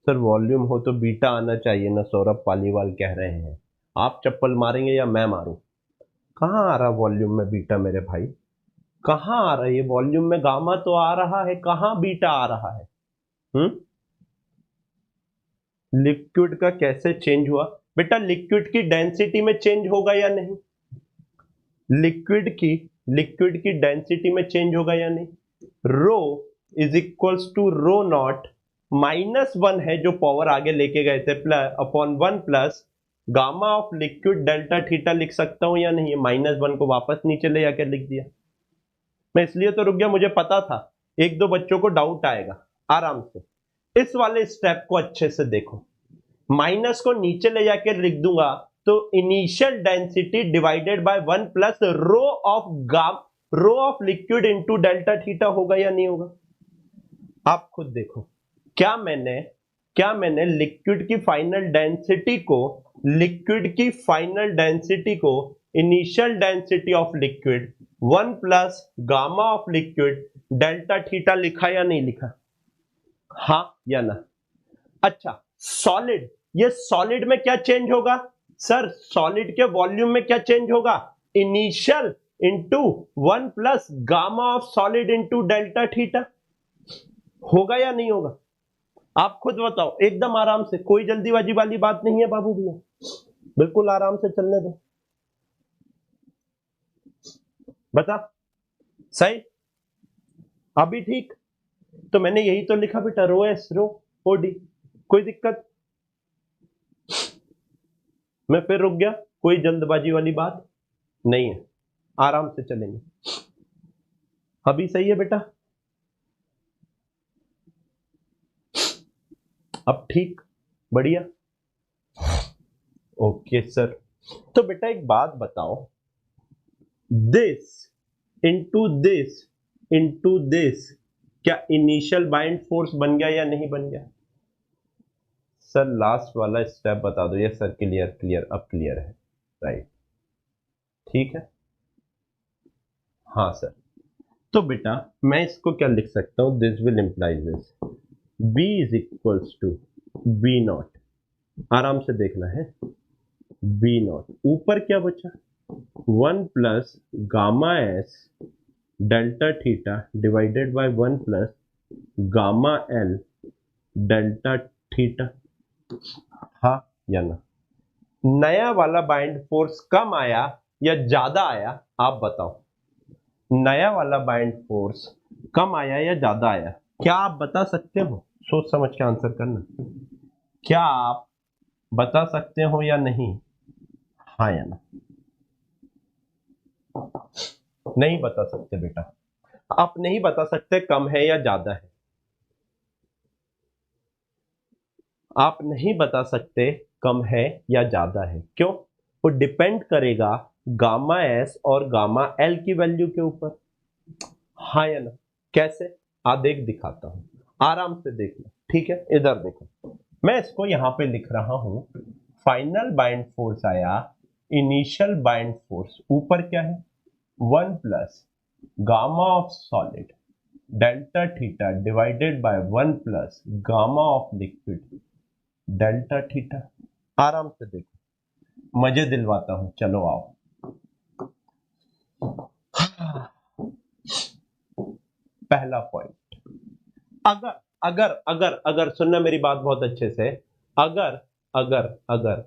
[SPEAKER 1] Sir volume हो तो बीटा आना चाहिए ना, सौरभ पालीवाल कह रहे हैं। आप चप्पल मारेंगे या मैं मारूं? कहाँ आ रहा वॉल्यूम में बीटा मेरे भाई, कहाँ आ रहा है? ये वॉल्यूम में गामा तो आ रहा है, कहाँ बीटा आ रहा है? लिक्विड का कैसे चेंज हुआ? बेटा लिक्विड की डेंसिटी में चेंज होगा या नहीं? लिक्विड की डेंसिटी में चेंज होगा या नहीं? Rho is equals to rho naught -1 है जो पावर आगे लेके गए थे, plus upon 1 plus gamma of liquid delta theta लिख सकता हूं या नहीं? -1 को वापस नीचे ले जाकर लिख दिया। मैं इसलिए तो रुक गया, मुझे पता था एक दो बच्चों को डाउट आएगा। आराम से इस वाले स्टेप को अच्छे से देखो, माइनस को नीचे ले जाकर लिख दूंगा तो initial density divided by 1 plus rho of liquid into delta theta होगा या नहीं होगा? आप खुद देखो, क्या मैंने लिक्विड की फाइनल डेंसिटी को initial density of liquid 1 plus gamma of liquid delta theta लिखा या नहीं लिखा? हाँ या ना? अच्छा सॉलिड, ये सॉलिड में क्या चेंज होगा? सर सॉलिड के वॉल्यूम में क्या चेंज होगा? Initial into 1 plus gamma of solid into delta theta होगा या नहीं होगा? आप खुद बताओ, एकदम आराम से, कोई जल्दीबाजी वाली बात नहीं है बाबू भैया, बिल्कुल आराम से चलने दो। बता सही, अभी ठीक? तो मैंने यही तो लिखा बेटा, रो एस रो ओ डी, कोई दिक्कत? मैं फिर रुक गया, कोई जल्दबाजी वाली बात नहीं है, आराम से चलेंगे। अभी सही है बेटा? अब ठीक, बढ़िया, ओके सर। तो बेटा एक बात बताओ, दिस इंटू दिस क्या इनिशियल बाइंड फोर्स बन गया या नहीं बन गया? सर लास्ट वाला स्टेप बता दो। ये सर क्लियर, अब क्लियर है, राइट, ठीक है, हाँ सर। तो बेटा मैं इसको क्या लिख सकता हूं? This will imply this, B is equals to B naught, आराम से देखना है, बी नॉट ऊपर क्या बचा? 1 plus gamma S delta theta divided by 1 plus gamma L delta theta, हाँ या ना? नया वाला बाइंड फोर्स कम आया या ज्यादा आया? आप बताओ, नया वाला बाइंड फोर्स कम आया या ज्यादा आया? क्या आप बता सकते हो? सोच समझ के आंसर करना, क्या आप बता सकते हो या नहीं? हाँ या ना? नहीं बता सकते बेटा, आप नहीं बता सकते कम है या ज्यादा है, आप नहीं बता सकते कम है या ज्यादा है। क्यों? वो डिपेंड करेगा गामा एस और गामा एल की वैल्यू के ऊपर, हाँ या ना? कैसे? देख दिखाता हूं, आराम से देखना, ठीक है? इधर देखो, मैं इसको यहां पे लिख रहा हूं, फाइनल बाइंड फोर्स आया, इनिशियल बाइंड फोर्स ऊपर क्या है? 1 plus gamma of solid delta theta divided by 1 plus gamma of liquid delta theta. आराम से देखो, मजे दिलवाता हूं, चलो आओ। पहला पॉइंट, अगर सुनना मेरी बात बहुत अच्छे से, अगर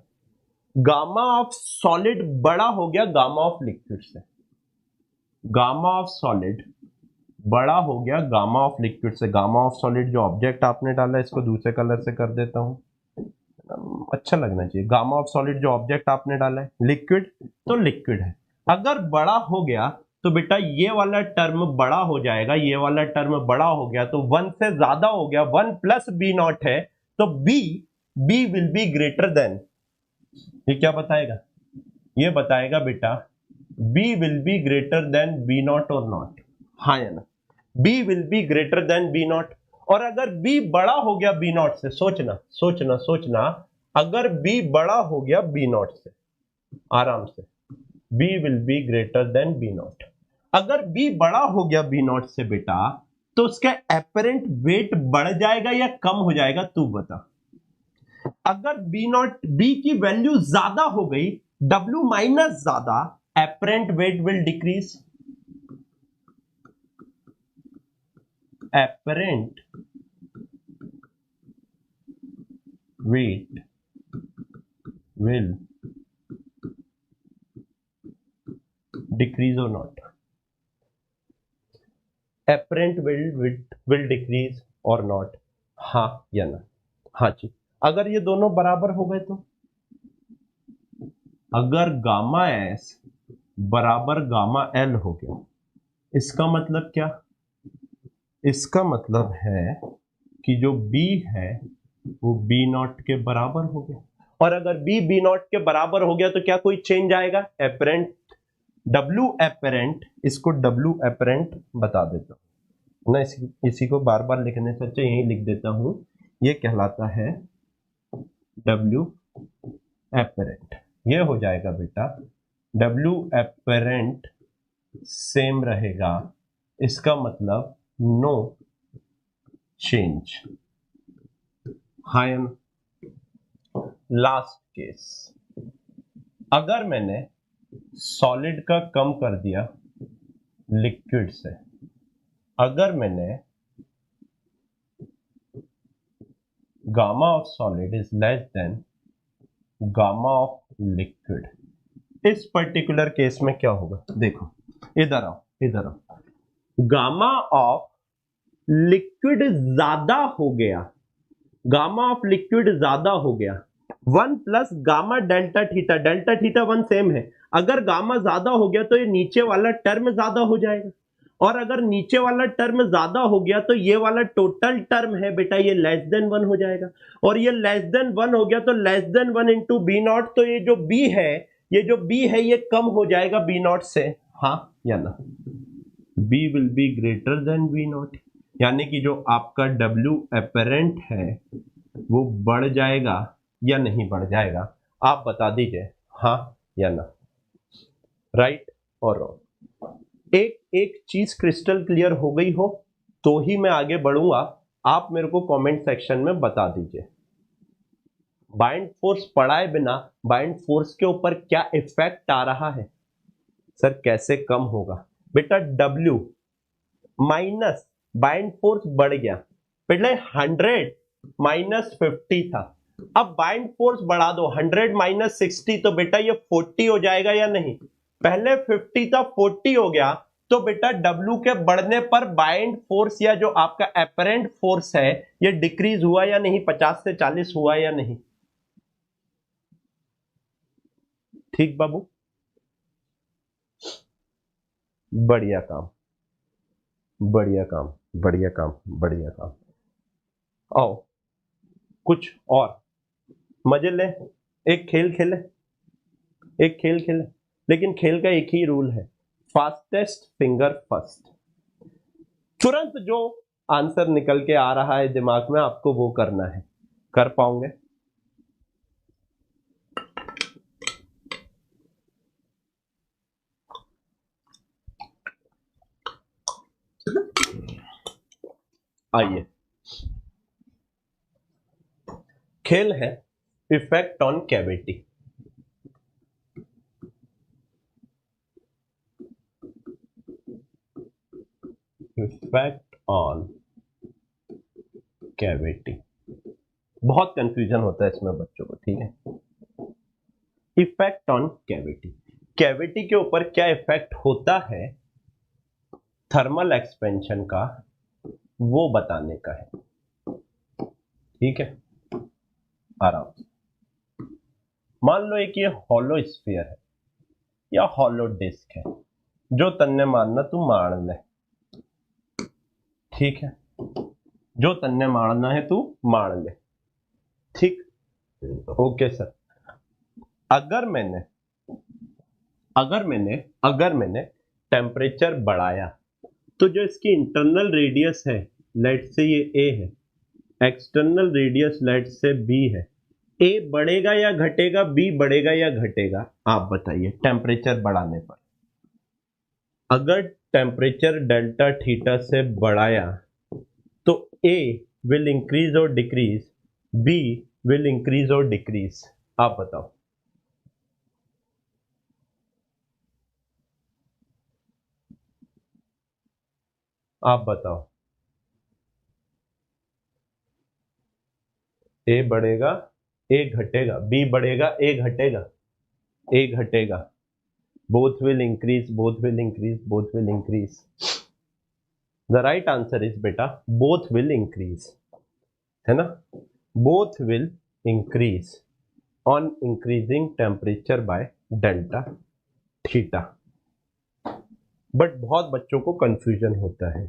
[SPEAKER 1] गामा ऑफ सॉलिड बड़ा हो गया गामा ऑफ लिक्विड से, गामा ऑफ सॉलिड बड़ा हो गया गामा ऑफ लिक्विड से, गामा ऑफ सॉलिड जो ऑब्जेक्ट आपने डाला है, इसको दूसरे कलर से कर देता हूं, अच्छा लगना चाहिए। गामा ऑफ सॉलिड जो ऑब्जेक्ट आपने डाला है, लिक्विड, तो लिक्विड है, अगर बड़ा हो गया तो बेटा ये वाला टर्म बड़ा हो जाएगा, ये वाला टर्म बड़ा हो गया तो 1 से ज्यादा हो गया, 1 प्लस बी नॉट है, तो B will be greater than, ये क्या बताएगा? ये बताएगा बेटा B will be greater than B naught और नॉट, हाँ या ना? B will be greater than B naught, और अगर बी बड़ा हो गया बी नॉट से, सोचना, अगर बी बड़ा हो गया बी नॉट से, आराम से, B will be greater than B naught, अगर बी बड़ा हो गया बी नॉट से बेटा, तो उसका एपरेंट वेट बढ़ जाएगा या कम हो जाएगा? तू बता, अगर बी नॉट बी की वैल्यू ज्यादा हो गई, डब्ल्यू माइनस ज्यादा, apparent weight will decrease, apparent wait will decrease or not, apparent will decrease or not, हाँ या ना? हाँ जी। अगर ये दोनों बराबर हो गए तो, अगर गामा एस बराबर गामा एल हो गया, इसका मतलब क्या? इसका मतलब है कि जो बी है वो बी नॉट के बराबर हो गया, और अगर बी नॉट के बराबर हो गया तो क्या कोई चेंज आएगा? एपरेंट, डब्ल्यू एपरेंट, इसको डब्ल्यू एपरेंट बता देता हूं ना, इसी को बार बार लिखने से अच्छा यही लिख देता हूं, ये कहलाता है डब्ल्यू एपरेंट। ये हो जाएगा बेटा डब्ल्यू एपरेंट सेम रहेगा, इसका मतलब नो चेंज। हाँ, लास्ट केस, अगर मैंने सॉलिड का कम कर दिया लिक्विड से, अगर मैंने gamma of solid is less than gamma of liquid, इस पर्टिकुलर केस में क्या होगा? देखो इधर आओ, इधर आओ, गामा ऑफ लिक्विड ज्यादा हो गया, गामा ऑफ लिक्विड ज्यादा हो गया, 1 plus gamma delta theta, delta theta 1 same है, अगर गामा ज्यादा हो गया तो ये नीचे वाला टर्म ज्यादा हो जाएगा, और अगर नीचे वाला टर्म ज्यादा हो गया तो ये वाला टोटल टर्म है बेटा ये लेस देन 1 हो जाएगा, और ये लेस देन 1 हो गया तो less than 1 into B naught, तो ये जो बी है, ये जो बी है ये कम हो जाएगा बी नॉट से, हाँ या ना? B will be greater than B naught, यानी कि जो आपका डब्ल्यू एपरेंट है वो बढ़ जाएगा या नहीं बढ़ जाएगा? आप बता दीजिए, हाँ या ना, राइट और रॉन्ग। एक एक चीज क्रिस्टल क्लियर हो गई हो तो ही मैं आगे बढ़ूंगा, आप मेरे को कमेंट सेक्शन में बता दीजिए। बाइंड फोर्स पढ़ाए बिना बाइंड फोर्स के ऊपर क्या इफेक्ट आ रहा है सर, कैसे कम होगा? बेटा डब्ल्यू माइनस बाइंड फोर्स बढ़ गया, पहले 100 माइनस 50 था, अब बाइंड फोर्स बढ़ा दो 100 माइनस 60, तो बेटा ये 40 हो जाएगा या नहीं? पहले 50 था 40 हो गया, तो बेटा W के बढ़ने पर बाइंड फोर्स या जो आपका एपरेंट फोर्स है ये डिक्रीज हुआ या नहीं? 50 से 40 हुआ या नहीं? ठीक बाबू, बढ़िया काम, बढ़िया काम, बढ़िया काम, बढ़िया काम। आओ कुछ और मजे ले, एक खेल खेले, एक खेल खेले, लेकिन खेल का एक ही रूल है, फास्टेस्ट फिंगर फर्स्ट। तुरंत जो आंसर निकल के आ रहा है दिमाग में आपको वो करना है, कर पाओगे? आइए, खेल है effect on cavity. Effect on cavity, बहुत कंफ्यूजन होता है इसमें बच्चों को, ठीक है? इफेक्ट ऑन कैविटी, कैविटी के ऊपर क्या इफेक्ट होता है थर्मल एक्सपेंशन का, वो बताने का है, ठीक है? आराम से मान लो एक ये हॉलो स्फीयर है या हॉलो डिस्क है, जो तन्ने मारना तू मार ले, ठीक है? जो तन्ने मारना है तू मार ले, ठीक? ओके सर, अगर मैंने टेम्परेचर बढ़ाया तो जो इसकी इंटरनल रेडियस है, लेट से ये ए है, एक्सटर्नल रेडियस लेट से बी है, ए बढ़ेगा या घटेगा, बी बढ़ेगा या घटेगा? आप बताइए टेम्परेचर बढ़ाने पर। अगर टेम्परेचर डेल्टा थीटा से बढ़ाया तो ए विल इंक्रीज और डिक्रीज, बी विल इंक्रीज और डिक्रीज? आप बताओ। आप बताओ। ए बढ़ेगा, ए घटेगा, बी बढ़ेगा, ए घटेगा, ए घटेगा। Both will increase, both will increase, both will increase. The right answer is बेटा बोथ विल इंक्रीज, है ना। Both will increase on increasing temperature by delta theta. But बहुत बच्चों को कंफ्यूजन होता है।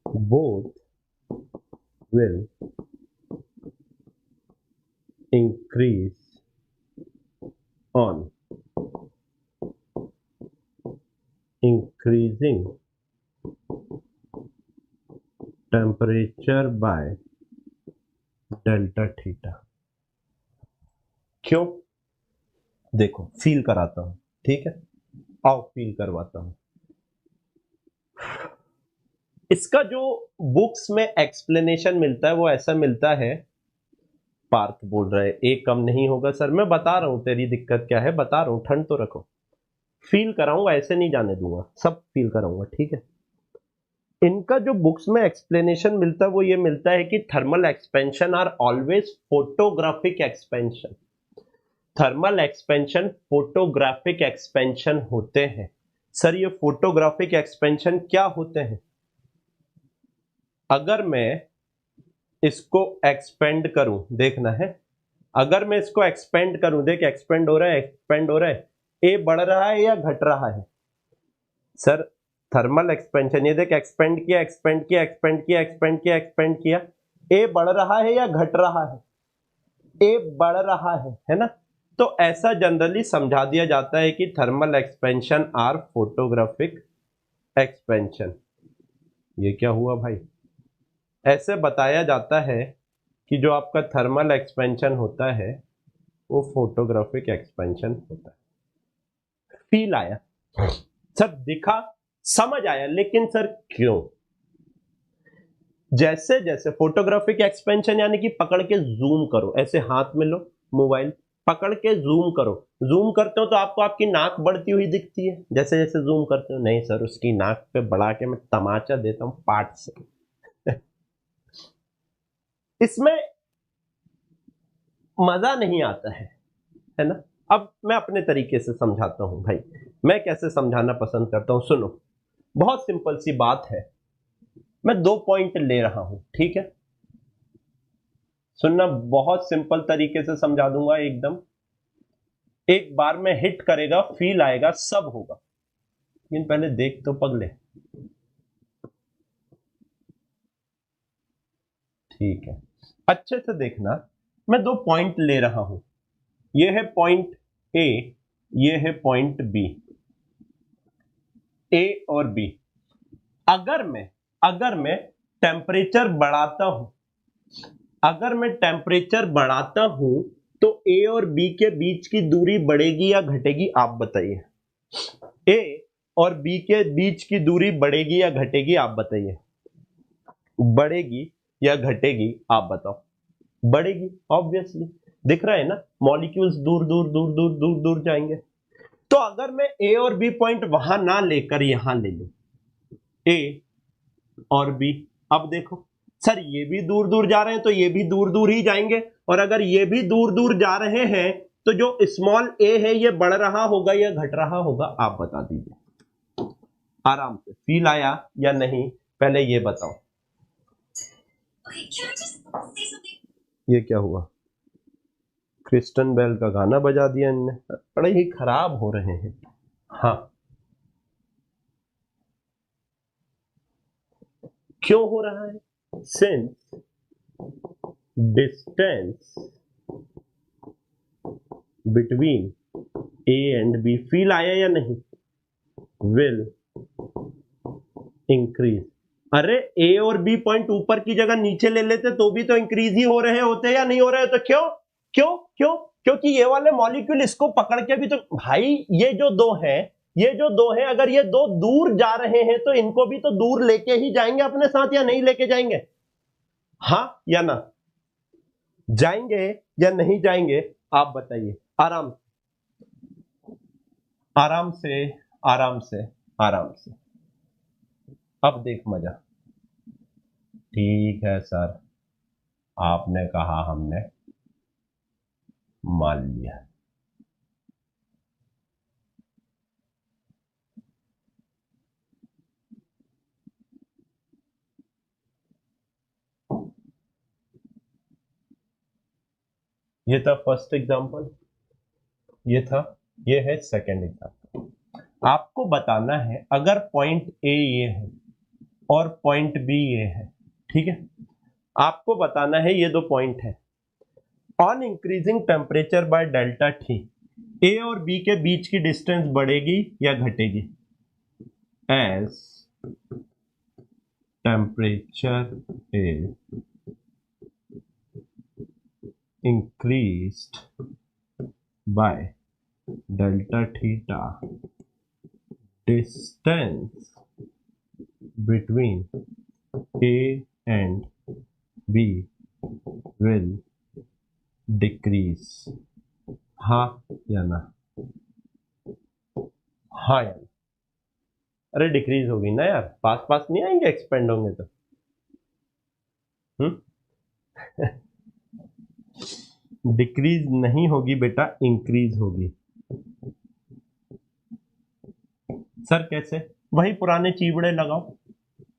[SPEAKER 1] Both will increase on increasing temperature by delta theta। क्यों? देखो फील कराता हूं, ठीक है, आओ फील करवाता हूं। इसका जो बुक्स में एक्सप्लेनेशन मिलता है वो ऐसा मिलता है, पार्थ बोल रहा है एक कम नहीं होगा। सर मैं बता रहा हूं तेरी दिक्कत क्या है, बता रहा हूं, ठंड तो रखो, फील कराऊंगा, ऐसे नहीं जाने दूंगा, सब फील कराऊंगा, ठीक है। इनका जो बुक्स में एक्सप्लेनेशन मिलता है वो ये मिलता है कि thermal expansion are always photographic expansion. Thermal expansion photographic expansion होते हैं। सर ये फोटोग्राफिक एक्सपेंशन क्या होते हैं? अगर मैं इसको एक्सपेंड करूं, देखना है, अगर मैं इसको एक्सपेंड करूं, देख एक्सपेंड हो रहा है, एक्सपेंड हो रहा है, ए बढ़ रहा है या घट रहा है? सर थर्मल एक्सपेंशन, ये देख एक्सपेंड किया, एक्सपेंड किया, एक्सपेंड किया, एक्सपेंड किया, एक्सपेंड किया, ए बढ़ रहा है या घट रहा है? ए बढ़ रहा है ना। तो ऐसा जनरली समझा दिया जाता है कि thermal expansion are photographic expansion. ये क्या हुआ भाई? ऐसे बताया जाता है कि जो आपका थर्मल एक्सपेंशन होता है वो फोटोग्राफिक एक्सपेंशन होता है। फील आया सर, दिखा, समझ आया, लेकिन सर क्यों? जैसे जैसे फोटोग्राफिक एक्सपेंशन यानी कि पकड़ के जूम करो, ऐसे हाथ में लो मोबाइल, पकड़ के जूम करो, जूम करते हो तो आपको आपकी नाक बढ़ती हुई दिखती है जैसे जैसे जूम करते हो। नहीं सर, उसकी नाक पे बढ़ा के मैं तमाचा देता हूं पार्ट से। इसमें मजा नहीं आता है ना। अब मैं अपने तरीके से समझाता हूं भाई, मैं कैसे समझाना पसंद करता हूं, सुनो। बहुत सिंपल सी बात है, मैं 2 पॉइंट ले रहा हूं, ठीक है, सुनना, बहुत सिंपल तरीके से समझा दूंगा एकदम। एक बार में हिट करेगा, फील आएगा, सब होगा, लेकिन पहले देख तो पगले। ठीक है, अच्छे से देखना, मैं 2 पॉइंट ले रहा हूं, ये है पॉइंट ए, ये है पॉइंट बी, ए और बी। अगर मैं टेम्परेचर बढ़ाता हूं, अगर मैं टेम्परेचर बढ़ाता हूं तो ए और बी के बीच की दूरी बढ़ेगी या घटेगी? आप बताइए। ए और बी के बीच की दूरी बढ़ेगी या घटेगी? आप बताइए। बढ़ेगी या घटेगी? आप बताओ। बढ़ेगी, ऑब्वियसली, दिख रहा है ना, मॉलिक्यूल्स दूर दूर दूर दूर दूर दूर जाएंगे। तो अगर मैं ए और बी पॉइंट वहां ना लेकर यहां ले लूं, ए और बी, अब देखो सर ये भी दूर दूर जा रहे हैं तो ये भी दूर दूर ही जाएंगे, और अगर ये भी दूर दूर जा रहे हैं तो जो स्मॉल ए है ये बढ़ रहा होगा या घट रहा होगा? आप बता दीजिए आराम से। फील आया या नहीं, पहले ये बताओ। ये क्या हुआ? क्रिस्टन बेल का गाना बजा दिया इनने, बड़े ही खराब हो रहे हैं। हाँ, क्यों हो रहा है? Since distance between A and B, feel आया या नहीं, विल इंक्रीज। अरे ए और बी पॉइंट ऊपर की जगह नीचे ले लेते तो भी तो इंक्रीज ही हो रहे होते या नहीं हो रहे? तो क्यों क्यों क्यों? क्योंकि ये वाले मॉलिक्यूल इसको पकड़ के भी तो, भाई ये जो दो हैं, ये जो दो हैं, अगर ये दो दूर जा रहे हैं तो इनको भी तो दूर लेके ही जाएंगे अपने साथ, या नहीं लेके जाएंगे? हाँ या ना? जाएंगे या नहीं जाएंगे आप बताइए, आराम आराम से आराम से आराम से। अब देख मजा। ठीक है सर, आपने कहा, हमने मान लिया। ये था फर्स्ट एग्जांपल, ये है सेकंड एग्जांपल। आपको बताना है अगर पॉइंट ए ये है और पॉइंट बी ये है, ठीक है, आपको बताना है ये दो पॉइंट है। On increasing temperature by delta T, A और बी के बीच की डिस्टेंस बढ़ेगी या घटेगी? As temperature is increased by delta theta, distance between A and B will decrease। हाँ या ना? हाँ या ना? अरे डिक्रीज होगी ना यार, पास पास नहीं आएंगे, एक्सपेंड होंगे तो। डिक्रीज नहीं होगी बेटा, इंक्रीज होगी। सर कैसे? वही पुराने चीवड़े लगाओ,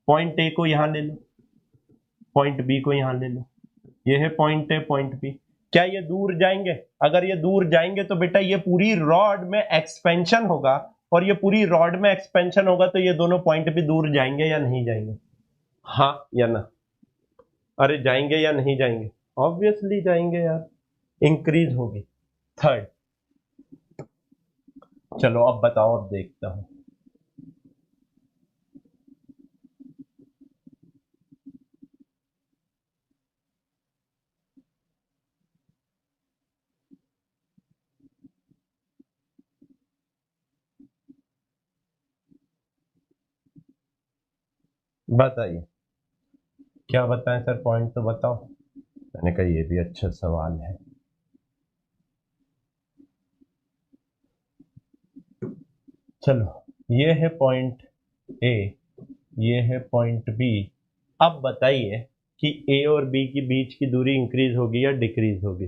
[SPEAKER 1] पॉइंट ए को यहां ले लो, पॉइंट बी को यहां ले लो, ये है पॉइंट ए पॉइंट बी। क्या ये दूर जाएंगे? अगर ये दूर जाएंगे तो बेटा ये पूरी रॉड में एक्सपेंशन होगा, और ये पूरी रॉड में एक्सपेंशन होगा तो ये दोनों पॉइंट भी दूर जाएंगे या नहीं जाएंगे? हाँ या ना? अरे जाएंगे या नहीं जाएंगे? ऑब्वियसली जाएंगे यार, इंक्रीज होगी। थर्ड, चलो अब बताओ, अब देखता हूं। बताइए क्या बताएं सर, पॉइंट तो बताओ। मैंने कहा ये भी अच्छा सवाल है। चलो ये है पॉइंट ए, ये है पॉइंट बी। अब बताइए कि ए और बी के बीच की दूरी इंक्रीज होगी या डिक्रीज होगी?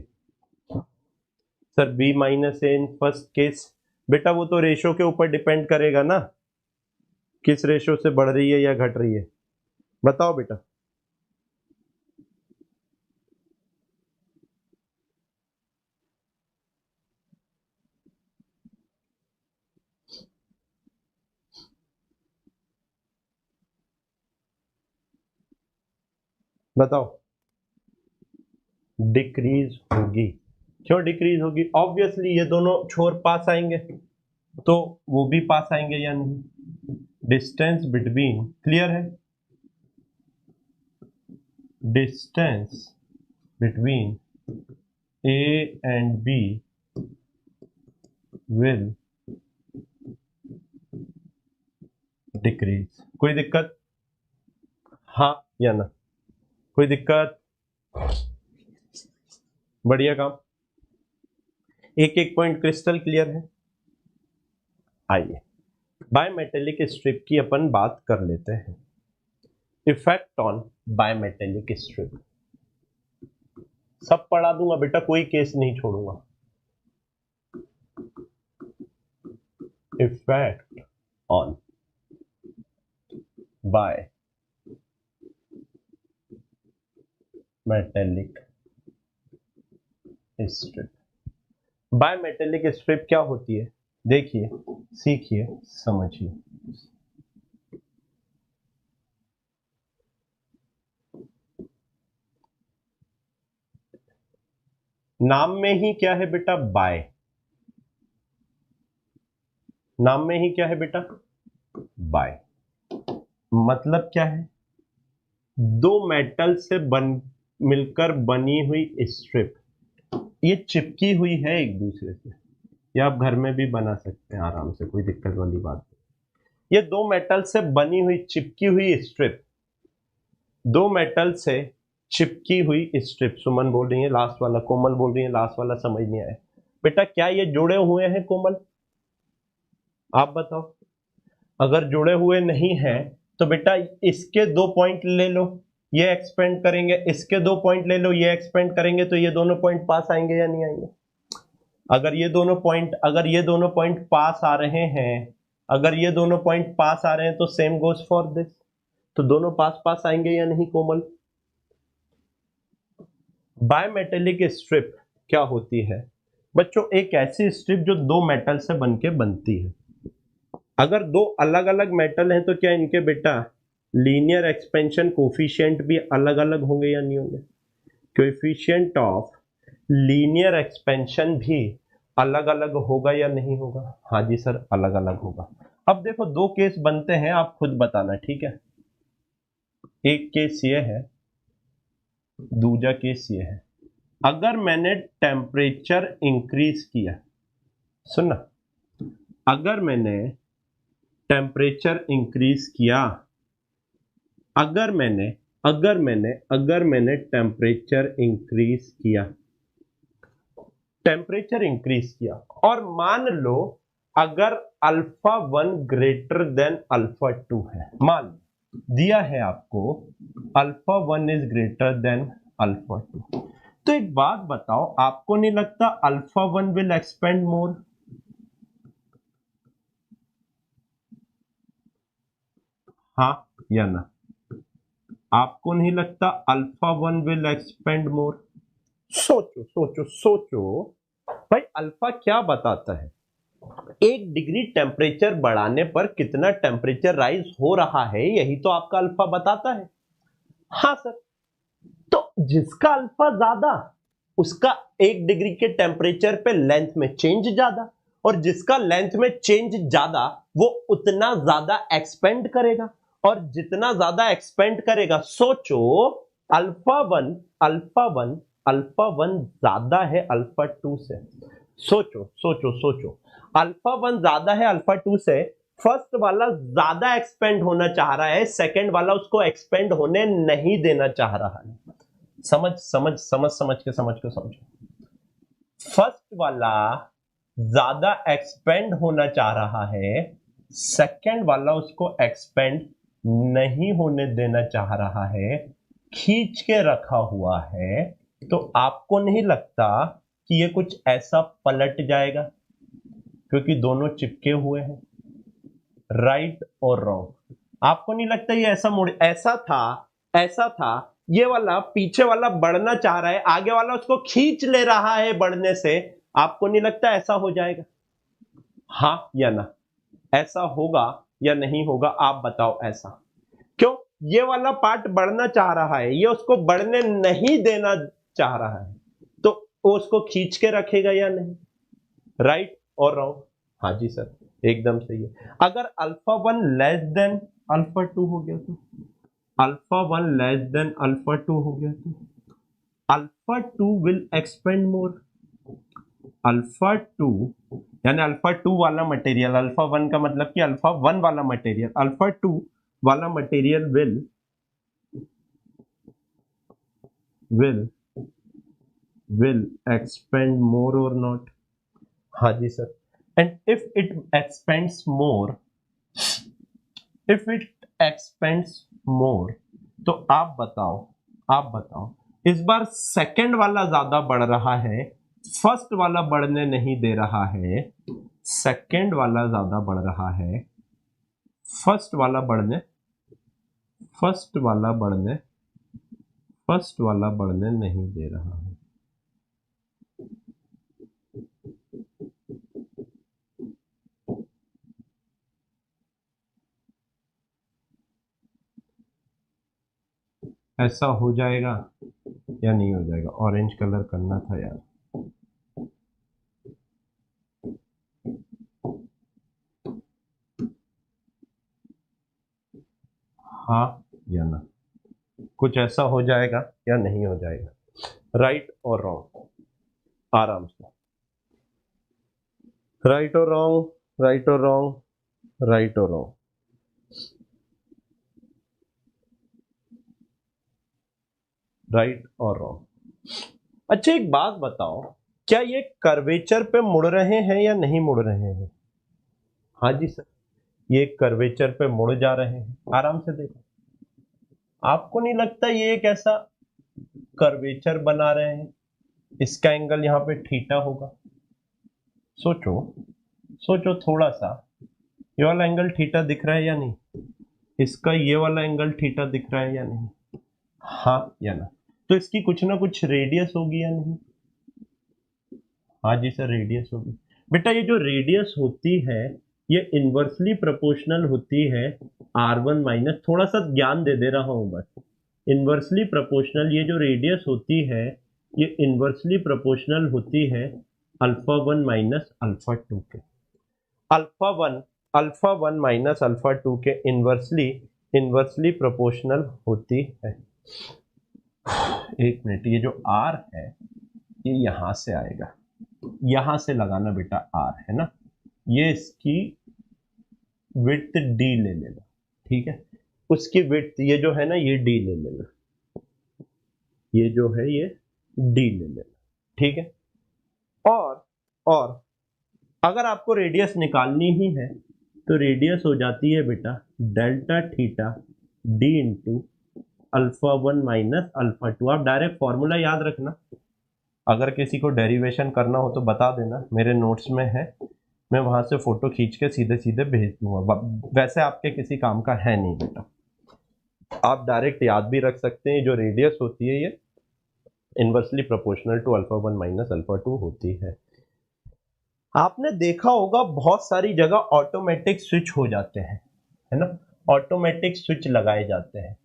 [SPEAKER 1] Sir B minus A in first case, बेटा वो तो रेशो के ऊपर डिपेंड करेगा ना, किस रेशो से बढ़ रही है या घट रही है, बताओ बेटा। बताओ। डिक्रीज होगी। क्यों डिक्रीज होगी? ऑब्वियसली ये दोनों छोर पास आएंगे तो वो भी पास आएंगे या नहीं? डिस्टेंस बिटवीन, क्लियर है, distance between A and B will decrease. कोई दिक्कत? हाँ या ना? कोई दिक्कत? बढ़िया काम, एक एक पॉइंट क्रिस्टल क्लियर है। आइए बायमेटेलिक स्ट्रिप की अपन बात कर लेते हैं। इफेक्ट ऑन बायमेटेलिक स्ट्रिप सब पढ़ा दूंगा बेटा, कोई केस नहीं छोड़ूंगा। Effect on bimetallic strip. Bimetallic strip क्या होती है? देखिए, सीखिए, समझिए। नाम में ही क्या है बेटा? बाय। नाम में ही क्या है बेटा? बाय। मतलब क्या है? दो मेटल से मिलकर बनी हुई स्ट्रिप, ये चिपकी हुई है एक दूसरे से, या आप घर में भी बना सकते हैं आराम से, कोई दिक्कत वाली बात नहीं। ये दो मेटल से बनी हुई चिपकी हुई स्ट्रिप, दो मेटल से चिपकी हुई स्ट्रिप, सुमन बोल रही है लास्ट वाला, कोमल बोल रही है लास्ट वाला समझ नहीं आया। बेटा क्या ये जुड़े हुए हैं कोमल, आप बताओ। अगर जुड़े हुए नहीं हैं तो बेटा इसके 2 पॉइंट ले लो, ये एक्सपेंड करेंगे, इसके 2 पॉइंट ले लो, ये एक्सपेंड करेंगे, तो ये दोनों पॉइंट पास आएंगे या नहीं आएंगे? अगर ये दोनों पॉइंट पास आ रहे हैं, अगर ये दोनों पॉइंट पास आ रहे हैं तो सेम गोज फॉर दिस, तो दोनों पास पास आएंगे या नहीं कोमल? बायमेटेलिक स्ट्रिप क्या होती है बच्चों? एक ऐसी स्ट्रिप जो 2 मेटल से बनके बनती है। अगर 2 अलग अलग मेटल हैं तो क्या इनके बेटा लीनियर एक्सपेंशन कोफिशिएंट भी अलग अलग होंगे या नहीं होंगे? कोएफिशिएंट ऑफ लीनियर एक्सपेंशन भी अलग अलग होगा या नहीं होगा? हाँ जी सर, अलग अलग होगा। अब देखो 2 केस बनते हैं, आप खुद बताना, ठीक है। एक केस ये है, दूसरा केस ये है। अगर मैंने टेम्परेचर इंक्रीज किया, सुनना, अगर मैंने टेम्परेचर इंक्रीज किया, अगर मैंने टेम्परेचर इंक्रीज किया और मान लो अगर अल्फा 1 ग्रेटर देन अल्फा 2 है, मान दिया है आपको alpha 1 is greater than alpha 2, तो एक बात बताओ, आपको नहीं लगता अल्फा 1 विल एक्सपेंड मोर? हाँ या ना? आपको नहीं लगता अल्फा 1 विल एक्सपेंड मोर? सोचो सोचो सोचो भाई, अल्फा क्या बताता है? 1 डिग्री टेम्परेचर बढ़ाने पर कितना टेम्परेचर राइज हो रहा है, यही तो आपका अल्फा बताता है। हाँ सर, तो जिसका अल्फा ज्यादा उसका 1 डिग्री के टेम्परेचर पे लेंथ में चेंज ज्यादा, और जिसका लेंथ में चेंज ज्यादा वो उतना ज्यादा एक्सपेंड करेगा, और जितना ज्यादा एक्सपेंड करेगा, सोचो अल्फा वन ज्यादा है अल्फा 2 से। सोचो सोचो सोचो, अल्फा 1 ज्यादा है अल्फा 2 से, फर्स्ट वाला ज्यादा एक्सपेंड होना चाह रहा है, सेकंड वाला उसको एक्सपेंड होने नहीं देना चाह रहा है। समझ के समझो। फर्स्ट वाला ज्यादा एक्सपेंड होना चाह रहा है, सेकंड वाला उसको एक्सपेंड नहीं होने देना चाह रहा है, खींच के रखा हुआ है। तो आपको नहीं लगता कि ये कुछ ऐसा पलट जाएगा? क्योंकि दोनों चिपके हुए हैं, राइट और रॉन्ग। आपको नहीं लगता ये ऐसा था, ये वाला पीछे वाला बढ़ना चाह रहा है, आगे वाला उसको खींच ले रहा है बढ़ने से, आपको नहीं लगता ऐसा हो जाएगा? हाँ या ना? ऐसा होगा या नहीं होगा, आप बताओ। ऐसा क्यों? ये वाला पार्ट बढ़ना चाह रहा है, ये उसको बढ़ने नहीं देना चाह रहा है, तो वो उसको खींच के रखेगा या नहीं? राइट और रॉन्ग? हाँ जी सर, एकदम सही है। अगर अल्फा 1 लेस देन अल्फा 2 हो गया तो, अल्फा 1 लेस देन अल्फा 2 हो गया तो alpha 2 will expand more. Alpha 2 यानी अल्फा 2 वाला मटेरियल, अल्फा 1 का मतलब कि अल्फा 1 वाला मटेरियल, अल्फा 2 वाला मटेरियल विल एक्सपेंड मोर और नॉट? हाँ जी sir. And if it expands more, तो आप बताओ इस बार सेकंड वाला ज्यादा बढ़ रहा है, फर्स्ट वाला बढ़ने नहीं दे रहा है, सेकंड वाला ज्यादा बढ़ रहा है, फर्स्ट वाला बढ़ने नहीं दे रहा है। ऐसा हो जाएगा या नहीं हो जाएगा? ऑरेंज कलर करना था यार। हाँ या ना? कुछ ऐसा हो जाएगा या नहीं हो जाएगा? राइट और रॉन्ग? आराम से, राइट और रॉन्ग, राइट और रॉन्ग, राइट और रॉन्ग। राइट और रॉन्ग। अच्छा एक बात बताओ, क्या ये कर्वेचर पे मुड़ रहे हैं या नहीं मुड़ रहे हैं? हाँ जी सर, ये कर्वेचर पे मुड़ जा रहे हैं। आराम से देखो, आपको नहीं लगता ये एक ऐसा कर्वेचर बना रहे हैं? इसका एंगल यहाँ पे थीटा होगा। सोचो सोचो थोड़ा सा, ये वाला एंगल थीटा दिख रहा है या नहीं? इसका ये वाला एंगल थीटा दिख रहा है या नहीं? हाँ या ना? तो इसकी कुछ ना कुछ रेडियस होगी या नहीं? हाँ जी सर, रेडियस होगी। बेटा ये जो रेडियस होती है ये इन्वर्सली प्रोपोर्शनल होती है R1 माइनस, थोड़ा सा ज्ञान दे रहा हूं बस। इन्वर्सली प्रोपोर्शनल, ये जो रेडियस होती है ये इन्वर्सली प्रोपोर्शनल होती है α1 माइनस α2 के। α1 माइनस α2 के इन्वर्सली प्रोपोर्शनल होती है। एक मिनट, ये जो R है ये यहां से आएगा, यहां से लगाना बेटा R है ना, ये इसकी विड्थ D ले लेना, ठीक है। उसकी विड्थ ये जो है ना ये D ले लेना, ये जो है ये D ले लेना, ठीक है। और अगर आपको रेडियस निकालनी ही है तो रेडियस हो जाती है बेटा delta theta D into α1 minus α2। आप डायरेक्ट फॉर्मूला याद रखना, अगर किसी को डेरिवेशन करना हो तो बता देना, मेरे नोट्स में है, मैं वहां से फोटो खींच के सीधे सीधे भेज दूंगा। वैसे आपके किसी काम का है नहीं बेटा, आप डायरेक्ट याद भी रख सकते हैं। जो रेडियस होती है ये इनवर्सली प्रोपोर्शनल टू α1 माइनस α2 होती है। आपने देखा होगा बहुत सारी जगह ऑटोमेटिक स्विच हो जाते हैं, है ना, ऑटोमेटिक स्विच लगाए जाते हैं।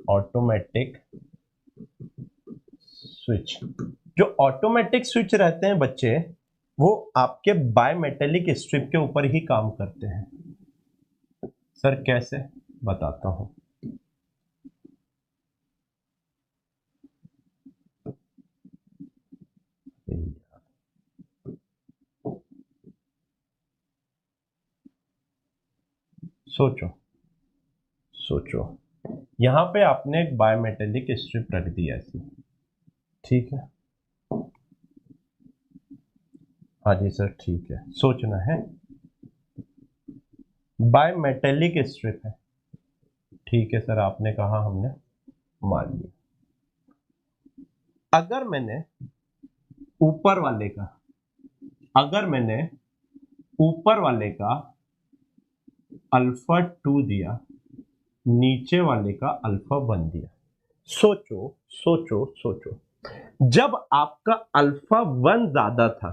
[SPEAKER 1] ऑटोमेटिक स्विच, जो ऑटोमेटिक स्विच रहते हैं बच्चे वो आपके बायमेटेलिक स्ट्रिप के ऊपर ही काम करते हैं। सर कैसे, बताता हूं। सोचो यहां पे आपने एक बायमेटेलिक स्ट्रिप रख दी ऐसी, ठीक है। हाँ जी सर ठीक है, सोचना है। बायमेटेलिक स्ट्रिप है, ठीक है सर, आपने कहा, हमने मान लिया। अगर मैंने ऊपर वाले का α2 दिया, नीचे वाले का α1 दिया, सोचो जब आपका α1 ज्यादा था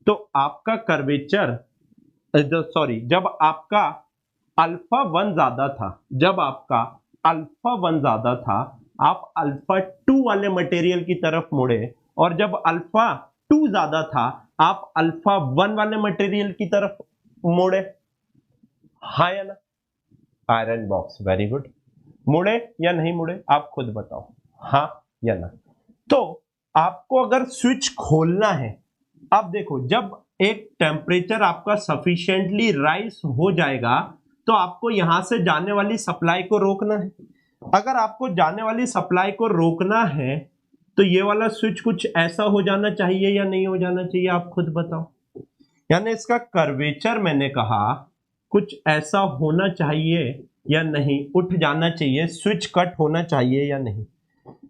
[SPEAKER 1] तो आपका कर्वेचर, जब आपका α1 ज्यादा था आप α2 वाले मटेरियल की तरफ मुड़े, और जब α2 ज्यादा था आप α1 वाले मटेरियल की तरफ मुड़े, हाँ या ना? Iron box, very good. मुड़े या नहीं मुड़े, आप खुद बताओ, हाँ या ना? तो आपको अगर स्विच खोलना है, अब देखो जब एक टेम्परेचर आपका सफिशिएंटली राइज हो जाएगा तो आपको यहां से जाने वाली सप्लाई को रोकना है। अगर आपको जाने वाली सप्लाई को रोकना है तो ये वाला स्विच कुछ ऐसा हो जाना चाहिए या नहीं हो जाना चाहिए, आप खुद बताओ। यानी इसका कर्वेचर मैंने कहा कुछ ऐसा होना चाहिए या नहीं, उठ जाना चाहिए, स्विच कट होना चाहिए या नहीं।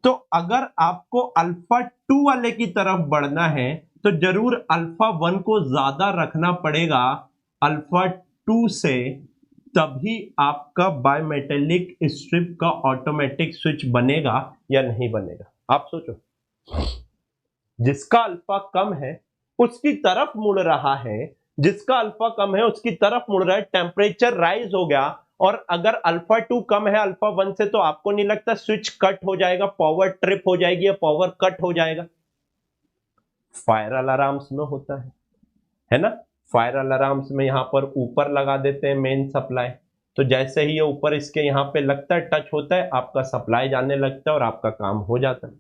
[SPEAKER 1] तो अगर आपको α2 वाले की तरफ बढ़ना है तो जरूर α1 को ज्यादा रखना पड़ेगा α2 से, तभी आपका बायमेटेलिक स्ट्रिप का ऑटोमेटिक स्विच बनेगा या नहीं बनेगा। आप सोचो, जिसका अल्फा कम है उसकी तरफ मुड़ रहा है, जिसका अल्फा कम है उसकी तरफ मुड़ रहा है, टेम्परेचर राइज हो गया, और अगर α2 कम है α1 से तो आपको नहीं लगता स्विच कट हो जाएगा, पावर ट्रिप हो जाएगी या पावर कट हो जाएगा? फायर अलार्म्स में होता है ना? फायर अलार्म्स में यहां पर ऊपर लगा देते हैं मेन सप्लाई, तो जैसे ही ये ऊपर इसके यहां पे लगता है, टच होता है, आपका सप्लाई जाने लगता है और आपका काम हो जाता है।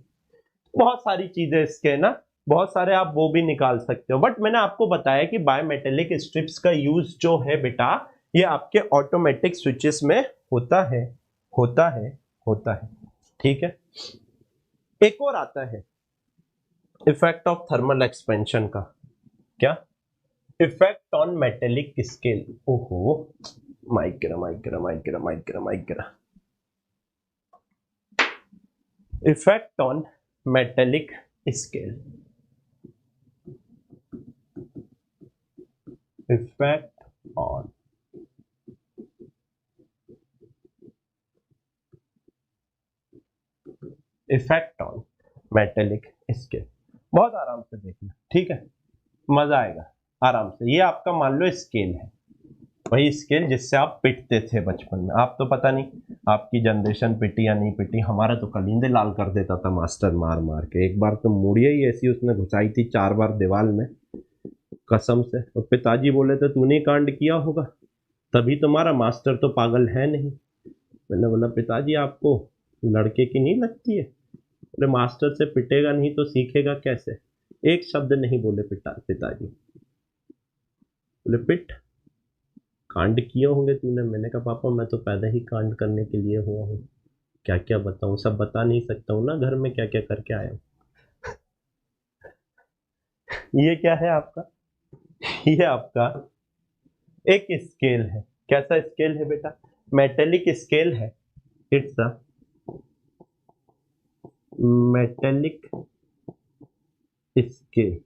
[SPEAKER 1] बहुत सारी चीजें इसके ना, बहुत सारे आप वो भी निकाल सकते हो, बट मैंने आपको बताया कि बायोमेटेलिक स्ट्रिप्स का यूज जो है बेटा ये आपके ऑटोमेटिक स्विचेस में होता है। होता है, होता है, ठीक है। एक और आता है इफेक्ट ऑफ थर्मल एक्सपेंशन का, क्या? Effect on metallic scale. ओहो, माइक गिरा, माइक गिरा, माइक गिरा, माइक गिरा, माइक गिरा। Effect on metallic scale, effect on effect on metallic scale. बहुत आराम से देखना, ठीक है, मजा आएगा आराम से। ये आपका मान लो स्केल है, वही स्केल जिससे आप पिटते थे बचपन में। आप तो पता नहीं आपकी जनरेशन पिटी या नहीं पिटी, हमारा तो कलिंदे लाल कर देता था मास्टर मार मार के। एक बार तो मुड़िया ही ऐसी उसने घुसाई थी 4 बार दीवार में, कसम से। और पिताजी बोले थे तूने कांड किया होगा तभी तुम्हारा, मास्टर तो पागल है नहीं। मैंने बोला पिताजी आपको लड़के की नहीं लगती है? बोले मास्टर से पिटेगा नहीं तो सीखेगा कैसे? एक शब्द नहीं बोले पिताजी। बोले पिट, कांड किए होंगे तूने। मैंने कहा पापा मैं तो पैदा ही कांड करने के लिए हुआ हूँ, क्या क्या बताऊं, सब बता नहीं सकता हूँ ना घर में क्या क्या करके आया हूँ। ये क्या है आपका? ये आपका एक स्केल है। कैसा स्केल है बेटा? मेटेलिक स्केल है। It's a metallic scale